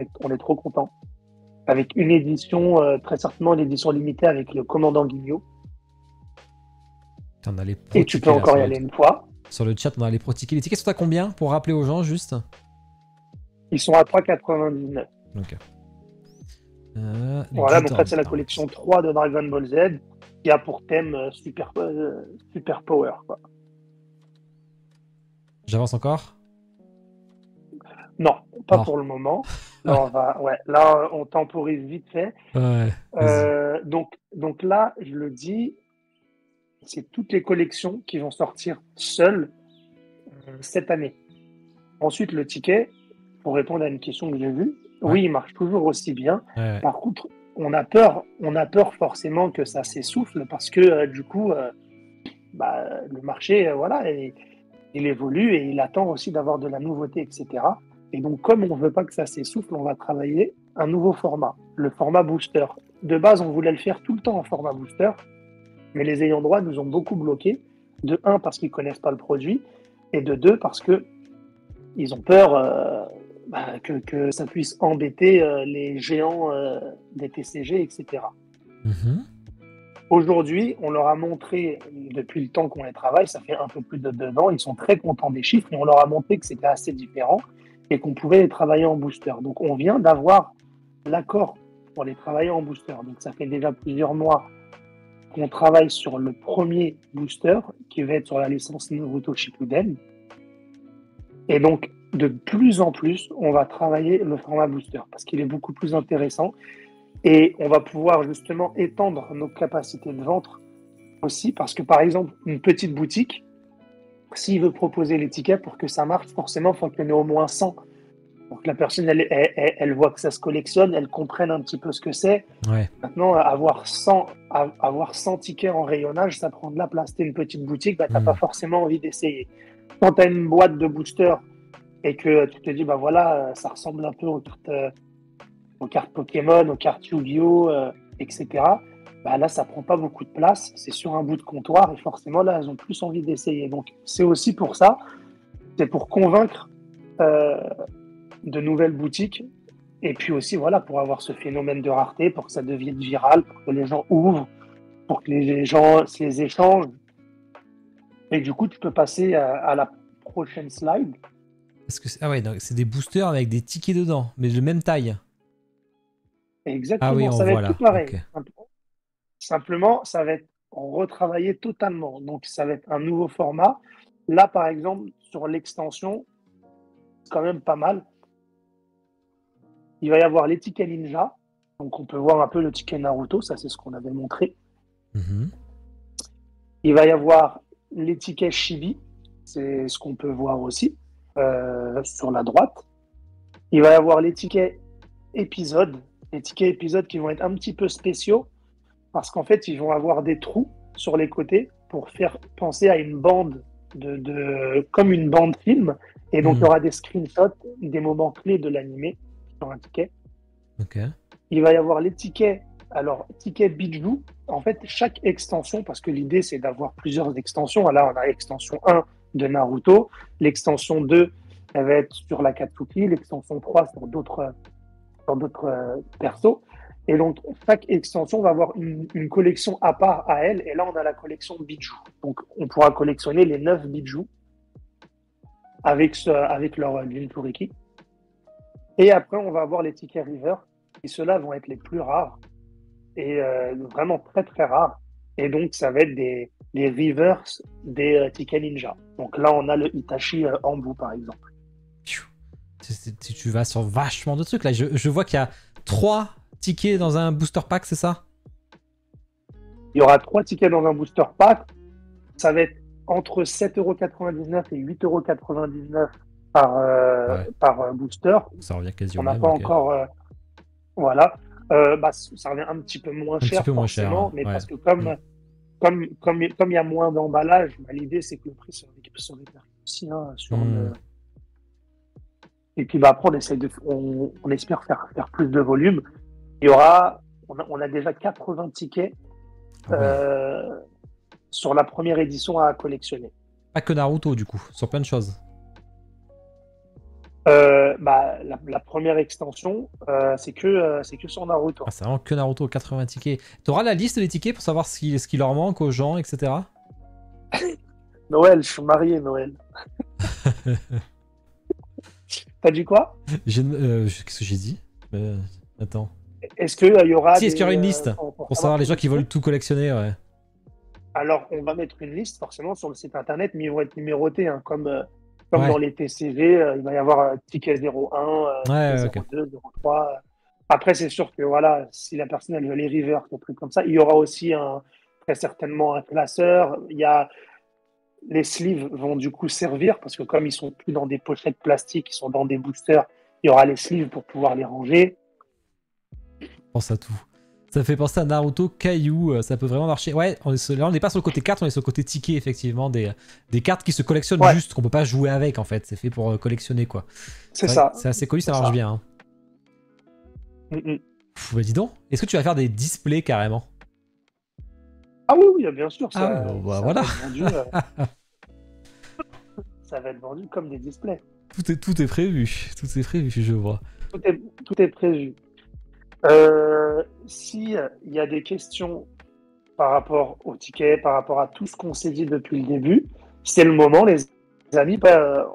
Et on est trop content. Avec une édition, très certainement une édition limitée avec le commandant Guignol. On a les Et tu peux pro-tickets, là, encore y aller une fois. sur le chat, on a les pro-tickets. Les tickets sont à combien pour rappeler aux gens juste? Ils sont à 3,99. Ok. Voilà, donc là, Gudon, c'est la collection 3 de Dragon Ball Z qui a pour thème Super Power, quoi. J'avance encore? Non, pas Non. pour le moment. Là, on temporise vite fait. Ouais, vas-y. Donc là, je le dis, c'est toutes les collections qui vont sortir seules cette année. Ensuite, le ticket, pour répondre à une question que j'ai vue, Ouais. oui, il marche toujours aussi bien. Ouais. Par contre, on a peur forcément que ça s'essouffle parce que du coup, le marché, voilà, il évolue et il attend aussi d'avoir de la nouveauté, etc. Et donc, comme on ne veut pas que ça s'essouffle, on va travailler un nouveau format, le format booster. De base, on voulait le faire tout le temps en format booster, mais les ayants droit nous ont beaucoup bloqués. De un, parce qu'ils ne connaissent pas le produit, et de deux, parce qu'ils ont peur que ça puisse embêter les géants des TCG, etc. Mhm. Aujourd'hui, on leur a montré, depuis le temps qu'on les travaille, ça fait un peu plus de 2 ans, ils sont très contents des chiffres, et on leur a montré que c'était assez différent et qu'on pouvait les travailler en booster. Donc on vient d'avoir l'accord pour les travailler en booster. Donc ça fait déjà plusieurs mois qu'on travaille sur le premier booster qui va être sur la licence Naruto Shippuden. Et donc, de plus en plus, on va travailler le format booster parce qu'il est beaucoup plus intéressant et on va pouvoir justement étendre nos capacités de vente aussi parce que, par exemple, une petite boutique, s'il veut proposer les tickets pour que ça marche, forcément, il faut qu'il y en ait au moins 100. Donc, la personne, elle voit que ça se collectionne, elle comprenne un petit peu ce que c'est. Ouais. Maintenant, avoir 100 tickets en rayonnage, ça prend de la place. T'es une petite boutique, bah, tu n'as pas forcément envie d'essayer. Quand tu as une boîte de boosters et que tu te dis, bah voilà, ça ressemble un peu aux cartes Pokémon, aux cartes Yu-Gi-Oh, etc. Bah là, ça prend pas beaucoup de place. C'est sur un bout de comptoir et forcément, là, elles ont plus envie d'essayer. Donc, c'est aussi pour ça. C'est pour convaincre de nouvelles boutiques et puis aussi, voilà, pour avoir ce phénomène de rareté, pour que ça devienne viral, pour que les gens ouvrent, pour que les gens se les échangent. Et du coup, tu peux passer à la prochaine slide. Parce que ah ouais, c'est des boosters avec des tickets dedans, mais de même taille. Exactement, Ah oui, ça va voilà. être tout pareil. Okay. Simplement, ça va être retravaillé totalement. Donc, ça va être un nouveau format. Là, par exemple, sur l'extension, c'est quand même pas mal. Il va y avoir les tickets ninja. Donc, on peut voir un peu le ticket Naruto. Ça, c'est ce qu'on avait montré. Il va y avoir les tickets Chibi. C'est ce qu'on peut voir aussi sur la droite. Il va y avoir les tickets épisodes. Les tickets épisodes qui vont être un petit peu spéciaux parce qu'en fait, ils vont avoir des trous sur les côtés pour faire penser à une bande comme une bande film. Et donc, il y aura des screenshots, des moments clés de l'animé sur un ticket. Okay. Il va y avoir les tickets. Alors, ticket Bijou, en fait, chaque extension, parce que l'idée, c'est d'avoir plusieurs extensions. Là, on a l'extension 1 de Naruto. L'extension 2, elle va être sur l'Akatsuki. L'extension 3, sur d'autres persos. Et donc, chaque extension va avoir une collection à part à elle. Et là, on a la collection Bijou. Donc, on pourra collectionner les 9 Bijou avec leur Jinchuriki. Et après, on va avoir les tickets River. Et ceux-là vont être les plus rares. Et vraiment très, très rares. Et donc, ça va être des Rivers des tickets ninja. Donc là, on a le Itachi Ambu, par exemple. Tu vas sur vachement de trucs. Là, je vois qu'il y a 3 tickets dans un booster pack, c'est ça? Il y aura 3 tickets dans un booster pack. Ça va être entre 7,99€ et 8,99€ par booster. Ça revient quasi on au n'a même. pas Okay. encore... ça revient un petit peu moins cher, forcément, mais parce que comme il y a moins d'emballage, l'idée, c'est que le prix se répercute aussi sur le... Et puis après, on espère faire plus de volume. Il y aura, on a déjà 80 tickets sur la première édition à collectionner. Pas que Naruto, du coup, sur plein de choses. La première extension, c'est que sur Naruto. Ah, c'est vraiment que Naruto, 80 tickets. T'auras la liste des tickets pour savoir ce qui leur manque aux gens, etc. Noël, je suis marié, Noël. T'as dit quoi? Qu'est-ce que j'ai dit? Attends. Est-ce qu'il y aura est-ce qu'il y aura une liste pour savoir les gens qui veulent tout collectionner, ouais. Alors, on va mettre une liste forcément sur le site internet, mais ils vont être numérotés, comme dans les TCG, il va y avoir ticket 01, 02, 03. Après, c'est sûr que voilà, si la personne elle veut les rivers, des trucs comme ça, il y aura aussi très certainement un classeur. Les sleeves vont du coup servir parce que comme ils sont plus dans des pochettes plastiques, ils sont dans des boosters, il y aura les sleeves pour pouvoir les ranger. Pense à tout. Ça fait penser à Naruto, Caillou, ça peut vraiment marcher. Ouais, là on n'est pas sur le côté carte, on est sur le côté ticket, effectivement, des cartes qui se collectionnent juste, qu'on peut pas jouer avec en fait, c'est fait pour collectionner quoi. C'est ça. C'est assez connu, ça marche bien. Hein. Bah dis donc, est-ce que tu vas faire des displays carrément? Ah oui, bien sûr. Ça va être vendu, ça va être vendu comme des displays. Tout est prévu, je vois. Tout est prévu. S'il y a des questions par rapport au ticket, par rapport à tout ce qu'on s'est dit depuis le début, c'est le moment, les amis.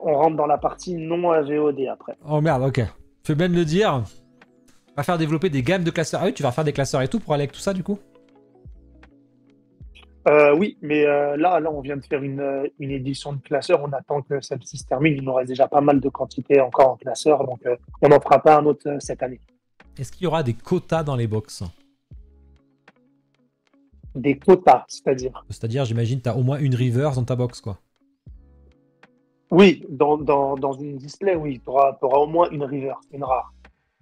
On rentre dans la partie non VOD après. Oh merde, ok. Fais bien de le dire. On va faire développer des gammes de classeurs. Ah oui, tu vas faire des classeurs et tout pour aller avec tout ça du coup? Oui, mais là, on vient de faire une édition de classeur. On attend que celle-ci se termine. Il nous reste déjà pas mal de quantité encore en classeur, donc on n'en fera pas un autre cette année. Est-ce qu'il y aura des quotas dans les box? Des quotas, c'est-à-dire. C'est-à-dire, j'imagine, tu as au moins une reverse dans ta box, quoi. Oui, dans une display, oui, tu auras au moins une river, une rare.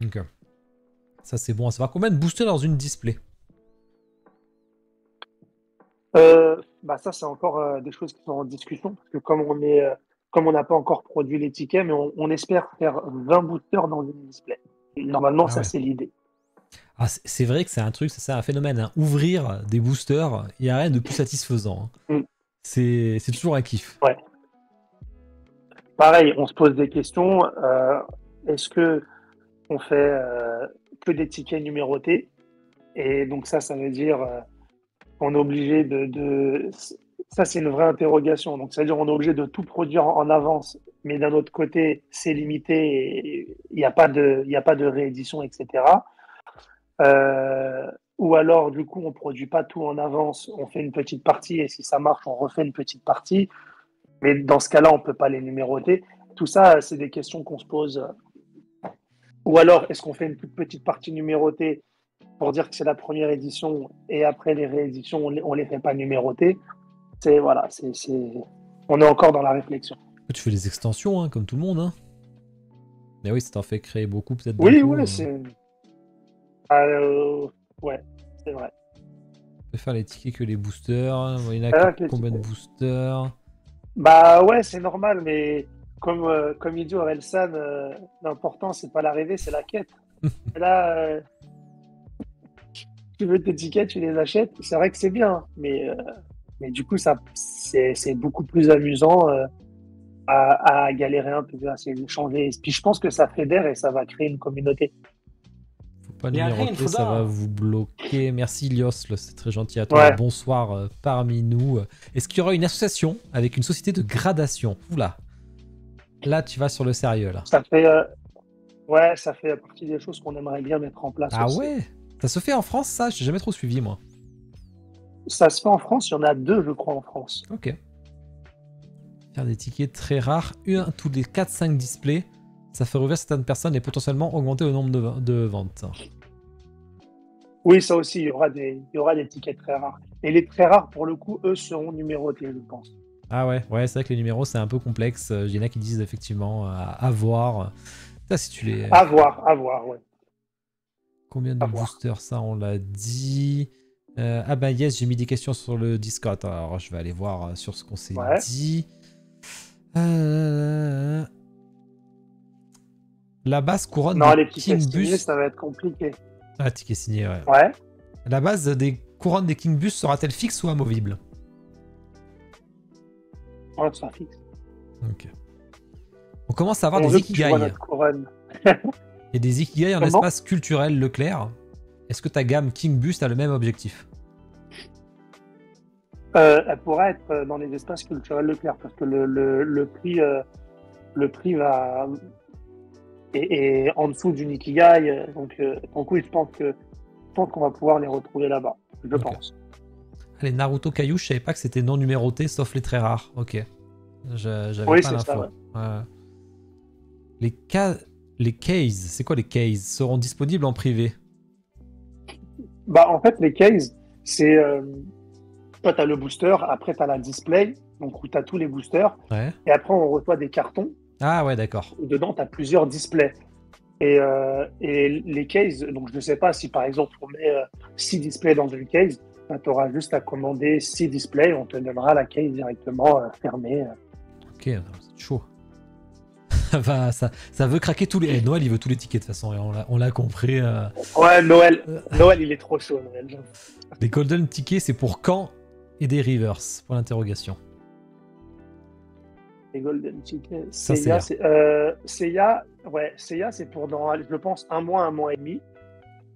Ok. Ça, c'est bon à savoir. Combien de boosters dans une display? Bah ça, c'est encore des choses qui sont en discussion, parce que comme on n'a pas encore produit les tickets, mais on espère faire 20 boosters dans une display. Normalement, Ah ça, ouais. c'est l'idée. Ah, c'est vrai que c'est un truc, c'est un phénomène. Hein. Ouvrir des boosters, il n'y a rien de plus satisfaisant. Hein. Mm. C'est toujours un kiff. Ouais. Pareil, on se pose des questions. Est-ce que on fait que des tickets numérotés? Et donc ça veut dire qu'on est obligé Ça, c'est une vraie interrogation. Donc, ça veut dire qu'on est obligé de tout produire en avance, mais d'un autre côté, c'est limité et il y a pas de réédition, etc. Ou alors, du coup, on produit pas tout en avance, on fait une petite partie et si ça marche, on refait une petite partie. Mais dans ce cas-là, on peut pas les numéroter. Tout ça, c'est des questions qu'on se pose. Ou alors, est-ce qu'on fait une toute petite partie numérotée pour dire que c'est la première édition et après les rééditions, on les fait pas numéroter? C'est voilà, on est encore dans la réflexion. Tu fais des extensions, hein, comme tout le monde. Hein. Mais oui, ça t'en fait créer beaucoup, peut-être d'un Oui, coup. ouais, euh, ouais, c'est vrai. On peut faire les tickets que les boosters. Il y en a Ah, ok, combien de boosters? bah ouais, c'est normal, mais comme il dit Orelsan, l'important c'est pas l'arrivée, c'est la quête. Et là, tu veux tes tickets, tu les achètes. C'est vrai que c'est bien, mais du coup, c'est beaucoup plus amusant à galérer un peu, à essayer de changer. Puis je pense que ça fédère et ça va créer une communauté. Faut pas Mais après, il numéroter, faut ça va là. vous bloquer. Merci Ilios, c'est très gentil à toi. Ouais, Bonsoir parmi nous. Est-ce qu'il y aura une association avec une société de gradation? Oula, là tu vas sur le sérieux là. ça fait, ouais, ça fait partie des choses qu'on aimerait bien mettre en place Ah aussi. ouais? Ça se fait en France ça? J'ai jamais trop suivi moi. Ça se fait en France, il y en a deux, je crois, en France. Ok. Faire des tickets très rares, un tous les 4-5 displays. Ça fait rouvrir certaines personnes et potentiellement augmenter le nombre de ventes. Oui, ça aussi, il y aura des tickets très rares. Et les très rares, pour le coup, eux, seront numérotés, je pense. Ah ouais, ouais, c'est vrai que les numéros c'est un peu complexe. Il y en a qui disent effectivement à voir. Ça, si tu les. À voir, ouais. Combien de À voir. boosters, ça on l'a dit. Ah bah yes, j'ai mis des questions sur le Discord. Alors je vais aller voir sur ce qu'on s'est Ouais. dit. La base couronne Non, des les tickets King signés, Bus. ça va être compliqué. Ah, ticket signé, ouais. Ouais. La base des couronnes des King Bus sera-t-elle fixe ou amovible? Ouais, ça fixe. Ok. On commence à avoir On des veut que tu vois ikigai. notre couronne. Et des ikigai en Comment? espace culturel Leclerc. Est-ce que ta gamme King Bus a le même objectif? Elle pourra être dans les espaces culturels Leclerc parce que le prix est en dessous du Nikigai. Donc oui, je pense qu'on va pouvoir les retrouver là-bas. Je Ok. pense. Les Naruto Caillou, je savais pas que c'était non numéroté sauf les très rares. Ok. J'avais Oui, pas c'est ça. l'info. Ouais. Ouais. Les cases, c'est quoi les cases? Seront disponibles en privé. Bah, en fait, les cases, c'est. Toi, tu as le booster, après, tu as la display, donc où tu as tous les boosters. Ouais. Et après, on reçoit des cartons Ah ouais, d'accord. où dedans, tu as plusieurs displays. Et les cases, donc je ne sais pas si par exemple on met 6 displays dans une case, bah, tu auras juste à commander 6 displays, on te donnera la case directement fermée. Ok, c'est chaud. Ça veut craquer tous les. Noël, il veut tous les tickets de toute façon, et on l'a compris. Ouais, Noël, il est trop chaud, Noël. Les golden tickets, c'est pour quand et des reverse pour l'interrogation. Les Golden Tickets. Ça, Seiya, c'est Seiya, c'est pour dans, je pense, un mois et demi.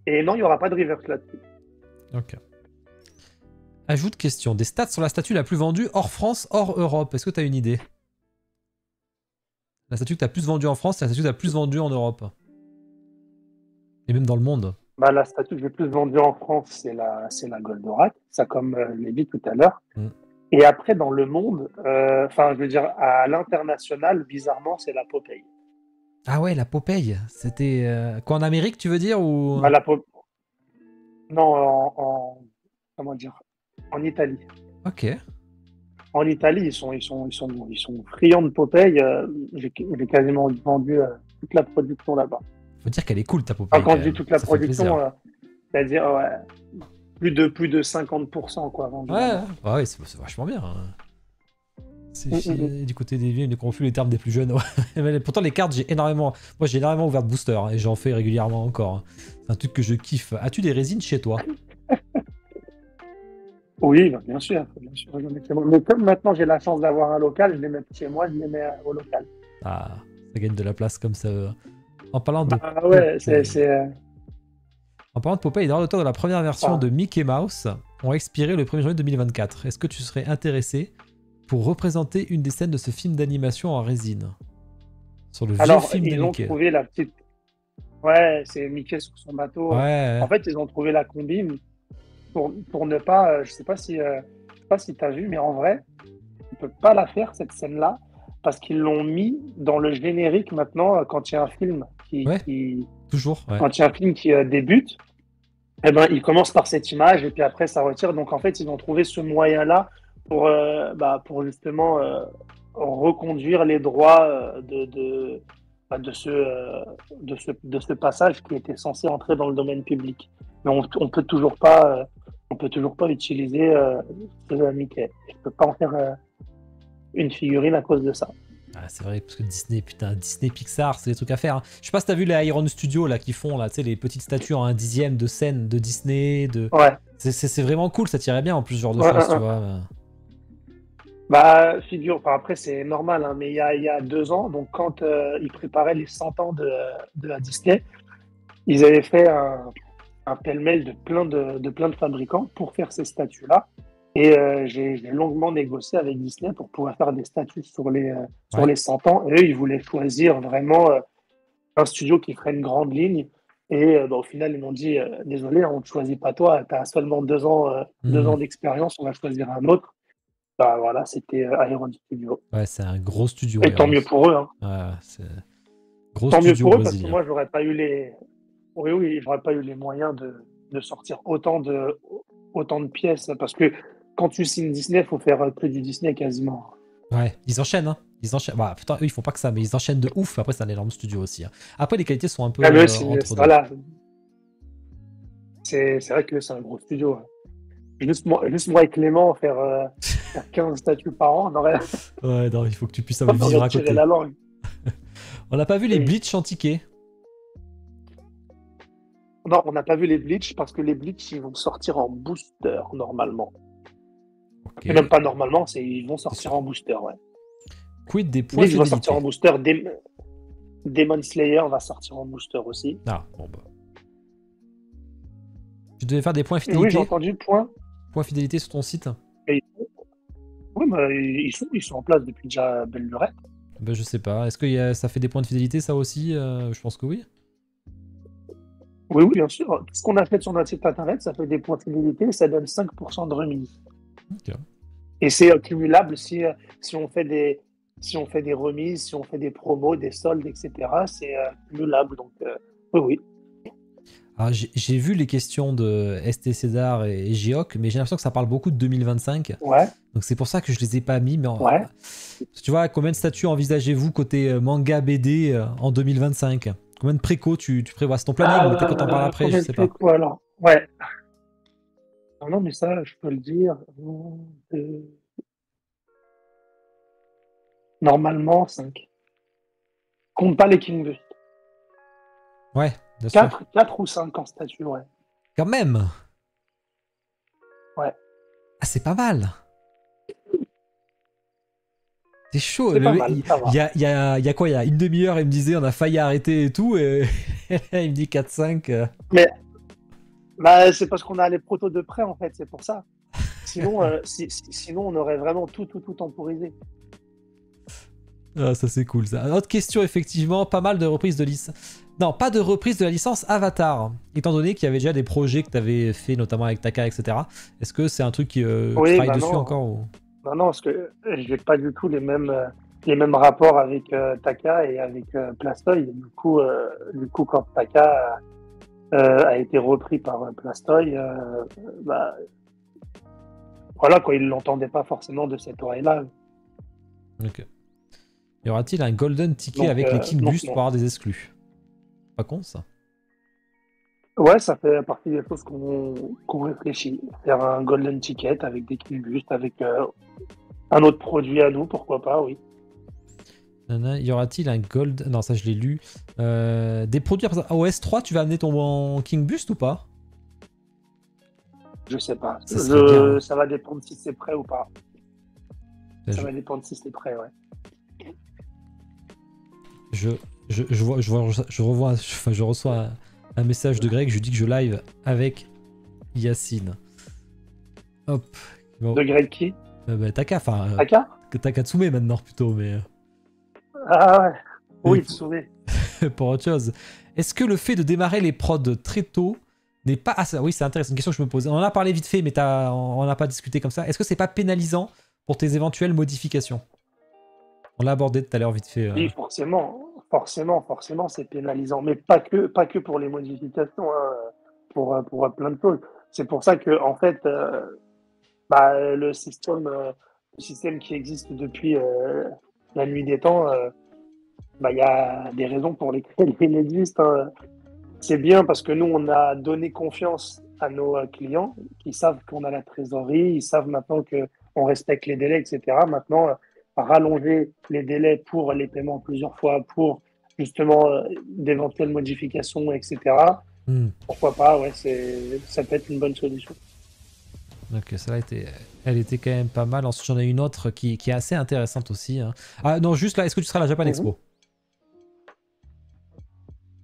Et non, il n'y aura pas de reverse là-dessus. Ok. Ajoute question. Des stats sur la statue la plus vendue hors France, hors Europe. Est-ce que tu as une idée? La statue que tu as plus vendue en France, c'est la statue que tu as plus vendue en Europe. Et même dans le monde. Bah, la statue que j'ai le plus vendue en France, c'est la Goldorak. Ça, comme je l'ai dit tout à l'heure. Mm. Et après, dans le monde, enfin, je veux dire, à l'international, bizarrement, c'est la Popeye. Ah ouais, la Popeye. C'était quoi en Amérique, tu veux dire ou... Bah, non, comment dire, en Italie. Ok. En Italie, ils sont friands de Popeye. J'ai quasiment vendu toute la production là-bas. Faut dire qu'elle est cool ta Enfin, Popeye quand quand je dis même. toute la Ça fait production, plaisir. c'est-à-dire plus de 50% quoi, vendu Ouais, là-bas. ah ouais, c'est vachement bien, hein. C'est Mm, mm, mm. du côté des vieux, ne confus les termes des plus jeunes. Ouais. Mais pourtant, les cartes, j'ai énormément ouvert de booster hein, et j'en fais régulièrement encore, hein. C'est un truc que je kiffe. As-tu des résines chez toi? Oui, bah, bien sûr, bien sûr. J'en ai chez moi. Mais comme maintenant j'ai la chance d'avoir un local, je les mets chez moi, je les mets au local. Ah, ça gagne de la place comme ça. En parlant de Bah ouais, Popeye. En parlant de Popeye, les droits d'auteur de la première version enfin, de Mickey Mouse ont expiré le 1er janvier 2024. Est-ce que tu serais intéressé pour représenter une des scènes de ce film d'animation en résine? Sur le vieux alors, film de ils ont Mickey. trouvé la petite. Ouais, c'est Mickey sur son bateau. Ouais, En fait, ils ont trouvé la combine pour ne pas. Je sais pas si tu as vu, mais en vrai, on peut pas la faire, cette scène-là, parce qu'ils l'ont mis dans le générique maintenant, quand il y a un film ouais, toujours, ouais. quand il y a un film qui débute. Eh ben, il commence par cette image et puis après, ça retire. Donc, en fait, ils ont trouvé ce moyen-là pour justement reconduire les droits bah, de ce passage qui était censé entrer dans le domaine public. Mais on peut toujours pas utiliser ce Mickey. Je peux pas en faire une figurine à cause de ça. Ah, c'est vrai, parce que Disney, putain, Disney Pixar, c'est des trucs à faire, hein. Je sais pas si t'as vu les Iron Studios là qui font là, tu sais, les petites statues en 1/10 de scène de Disney, de. Ouais. C'est vraiment cool, ça tirait bien en plus ce genre de Ouais, choses, tu vois. bah, enfin, après, c'est normal, hein, mais il y a 2 ans, donc quand ils préparaient les 100 ans de la Disney, ils avaient fait un pêle-mêle de plein de fabricants pour faire ces statues-là. Et j'ai longuement négocié avec Disney pour pouvoir faire des statues sur Ouais. les 100 ans. Et eux, ils voulaient choisir vraiment un studio qui ferait une grande ligne. Et bah, au final, ils m'ont dit, désolé, on ne choisit pas toi, tu as seulement 2 ans Hmm. d'expérience, on va choisir un autre. Bah voilà, c'était Iron Studio. Ouais, c'est un gros studio, Et tant Iron. mieux pour eux, hein. Ouais, c'est gros Tant mieux studio pour eux parce que brésilien. moi, j'aurais pas eu les, oui, oui, j'aurais pas eu les moyens de sortir autant de pièces. Parce que quand tu signes Disney, il faut faire que du Disney quasiment. Ouais, ils enchaînent, hein. Ils enchaînent. Bah, putain, eux, ils font pas que ça, mais ils enchaînent de ouf. Après, c'est un énorme studio aussi, hein. Après, les qualités sont un peu Ah, mais entre deux. voilà, c'est vrai que c'est un gros studio, hein. Juste moi et Clément, faire 15 statuts par an, Ouais, non, il faut que tu puisses on vivre aurait à tiré côté. la langue. On n'a pas vu les Oui. Bleach en ticket. Non, on n'a pas vu les Bleach parce que les Bleach, ils vont sortir en booster normalement. Ok, Et même pas normalement, ils vont c'est sortir sûr. en booster, ouais. Quid des points Bleach va sortir en fidélité? booster. Demon Slayer va sortir en booster aussi. Ah, bon bah. Tu devais faire des points Et oui, j'ai fidélité? entendu point. Points fidélité sur ton site? Et, oui, mais ils sont en place depuis déjà belle lurette. Ben, je sais pas. Est-ce que ça fait des points de fidélité, ça aussi? Je pense que oui. Oui, oui, bien sûr. Tout ce qu'on a fait sur notre site internet, ça fait des points de fidélité, ça donne 5% de remise. Ok. Et c'est cumulable si on fait si on fait des remises, si on fait des promos, des soldes, etc. C'est cumulable. Donc, oui, oui. Alors, j'ai vu les questions de ST César et Geoc, mais j'ai l'impression que ça parle beaucoup de 2025. Ouais, Donc c'est pour ça que je les ai pas mis. Mais ouais. tu vois, combien de statuts envisagez-vous côté manga BD en 2025? Combien de préco tu prévois? C'est ton planning, mais peut-être qu'on t'en parle après, je Combien de sais pas. quoi alors? Ouais. Non, non, mais ça, je peux le dire. Normalement, 5. Compte pas les King Bus. Ouais, bien sûr. 4 ou 5 en statut, ouais. Quand même! Ouais, Ah, c'est pas mal! C'est chaud. c'est pas mal, ça Il va. y a, il y a quoi? Il y a une demi-heure, il me disait on a failli arrêter et tout. Et il me dit 4-5. Mais bah, c'est parce qu'on a les protos de près, en fait, c'est pour ça. Sinon, sinon on aurait vraiment tout temporisé. Ah, ça c'est cool ça. Autre question, effectivement, pas mal de reprises de Non, pas de reprise de la licence Avatar. Étant donné qu'il y avait déjà des projets que tu avais fait, notamment avec Taka, etc. Est-ce que c'est un truc qui tu Oui, travailles bah dessus non. encore ou... Non, non, parce que j'ai pas du tout les mêmes rapports avec Taka et avec Plastoy. Du coup, quand Taka a été repris par Plastoy, bah, voilà, quoi, il l'entendait pas forcément de cette oreille-là. Ok. Y aura-t-il un golden ticket Donc, avec les King donc Boost non. pour avoir des exclus? Pas con ça. Ouais, ça fait partie des choses qu'on réfléchit. Faire un golden ticket avec des Killboost, avec un autre produit à nous, pourquoi pas, oui. Y aura-t-il un gold... Non, ça je l'ai lu. Des produits... OS 3, tu vas amener ton King Boost ou pas? Je sais pas. Ça serait bien. Hein. Ça va dépendre si c'est prêt ou pas. Là, Ça va dépendre si c'est prêt, ouais. Je reçois un message de Greg, je lui dis que je live avec Yacine. Hop. Bon. De Greg qui? Taka, enfin... Taka Takatsume maintenant plutôt, mais... Ah ouais. Oui, Tsume. Pour autre chose. Est-ce que le fait de démarrer les prods très tôt n'est pas... Ah, ça, oui, c'est intéressant, une question que je me pose. On en a parlé vite fait, mais on n'a pas discuté comme ça. Est-ce que c'est pas pénalisant pour tes éventuelles modifications? On l'a abordé tout à l'heure vite fait. Oui, forcément, c'est pénalisant. Mais pas que pour les modifications, hein, pour plein de choses. C'est pour ça que, en fait, bah, le système qui existe depuis la nuit des temps, bah, il y a des raisons pour lesquelles il existe. Hein. C'est bien parce que nous, on a donné confiance à nos clients qui savent qu'on a la trésorerie, ils savent maintenant qu'on respecte les délais, etc. Maintenant, rallonger les délais pour les paiements plusieurs fois, pour justement d'éventuelles modifications, etc. Pourquoi pas, ouais, ça peut être une bonne solution. Ok, elle était quand même pas mal. Ensuite, j'en ai une autre qui est assez intéressante aussi. Hein. Ah non, juste là, est-ce que tu seras à la Japan Expo?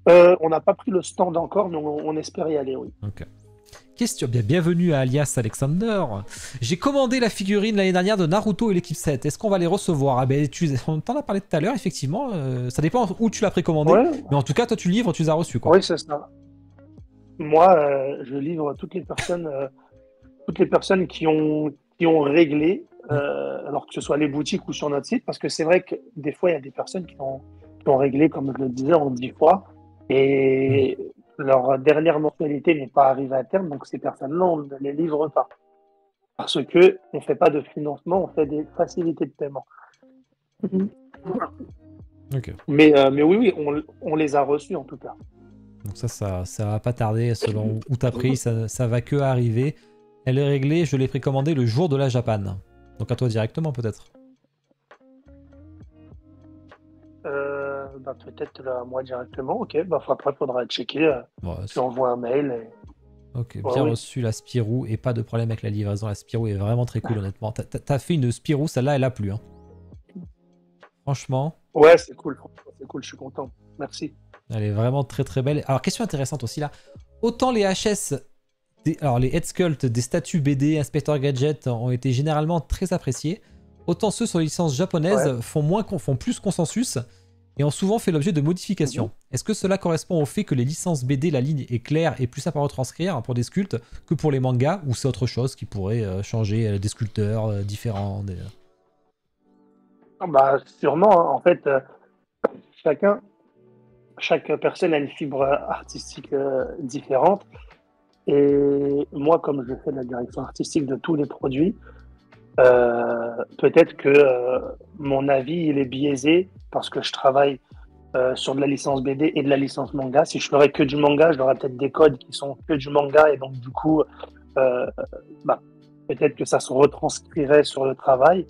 On n'a pas pris le stand encore, mais on espère y aller, oui. Ok. Question, bienvenue à Alias Alexander. J'ai commandé la figurine l'année dernière de Naruto et l'équipe 7. Est-ce qu'on va les recevoir? Ah ben, on t'en a parlé tout à l'heure, effectivement. Ça dépend où tu l'as précommandé. Ouais. Mais en tout cas, toi, tu livres, tu les as reçus, quoi. Oui, c'est ça. Moi, je livre toutes les personnes qui ont réglé, alors que ce soit les boutiques ou sur notre site, parce que c'est vrai que des fois, il y a des personnes qui ont réglé, comme je le disais, en 10 fois. Et leur dernière mensualité n'est pas arrivée à terme, donc ces personnes-là, on ne les livre pas. Parce que on ne fait pas de financement, on fait des facilités de paiement. Okay. Mais oui, on les a reçus en tout cas. Donc ça va pas tarder, selon où t'as pris, ça va que arriver. Elle est réglée, je l'ai précommandée le jour de la Japan. Donc à toi directement peut-être. Bah, peut-être à moi directement, ok. Bah, après, il faudra checker. Tu envoies un mail. Et... Ok, bien reçu la Spirou et pas de problème avec la livraison. La Spirou est vraiment très cool, honnêtement. T'as fait une Spirou, celle-là, elle a plu. Hein. Franchement. Ouais, c'est cool, je suis content. Merci. Elle est vraiment très très belle. Alors, question intéressante aussi là. Autant les HS, alors les Head Sculpt des statues BD, Inspector Gadget ont été généralement très appréciés. Autant ceux sur les licences japonaises font plus consensus et ont souvent fait l'objet de modifications. Est-ce que cela correspond au fait que les licences BD, la ligne est claire et plus simple à retranscrire pour des sculptes que pour les mangas, ou c'est autre chose qui pourrait changer des sculpteurs différents Bah, sûrement, hein. En fait, chaque personne a une fibre artistique différente. Et moi, comme je fais de la direction artistique de tous les produits, peut-être que mon avis il est biaisé parce que je travaille sur de la licence BD et de la licence manga. Si je ferais que du manga, j'aurais peut-être des codes qui sont que du manga et donc du coup, peut-être que ça se retranscrirait sur le travail.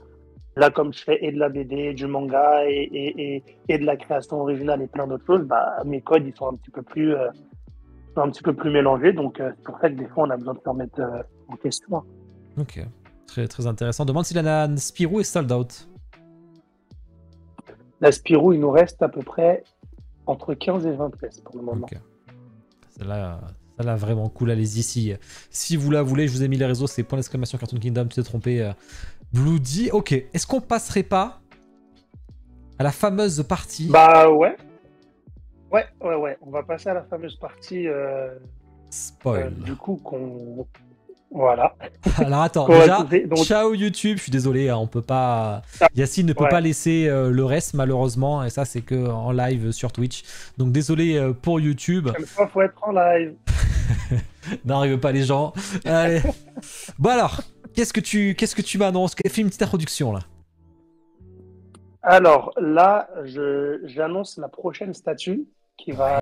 Là, comme je fais et de la BD, du manga et de la création originale et plein d'autres choses, mes codes ils sont un petit peu plus mélangés. Donc c'est pour ça que des fois on a besoin de se remettre en question. Ok. Très, très intéressant. Demande si la Spirou est sold out. La Spirou, il nous reste à peu près entre 15 et 20 pièces pour le moment. Okay. Celle-là, vraiment cool. Allez-y. Si vous la voulez, je vous ai mis les réseaux. C'est point d'exclamation Cartoon Kingdom. Tu t'es trompé. Bloody. Ok. Est-ce qu'on passerait pas à la fameuse partie? Bah ouais. Ouais. On va passer à la fameuse partie, Spoil. du coup, qu'on. Voilà. Alors attends, Qu'on va déjà, couper. Donc, ciao YouTube, je suis désolé, hein, on peut pas... Yacine ne peut ouais. pas laisser le reste malheureusement, et ça c'est que en live sur Twitch. Donc désolé pour YouTube, Une fois, faut être en live. n'arrive pas les gens. Allez. Bon alors, qu'est-ce que tu m'annonces? Fais une petite introduction là. Alors là, j'annonce la prochaine statue qui va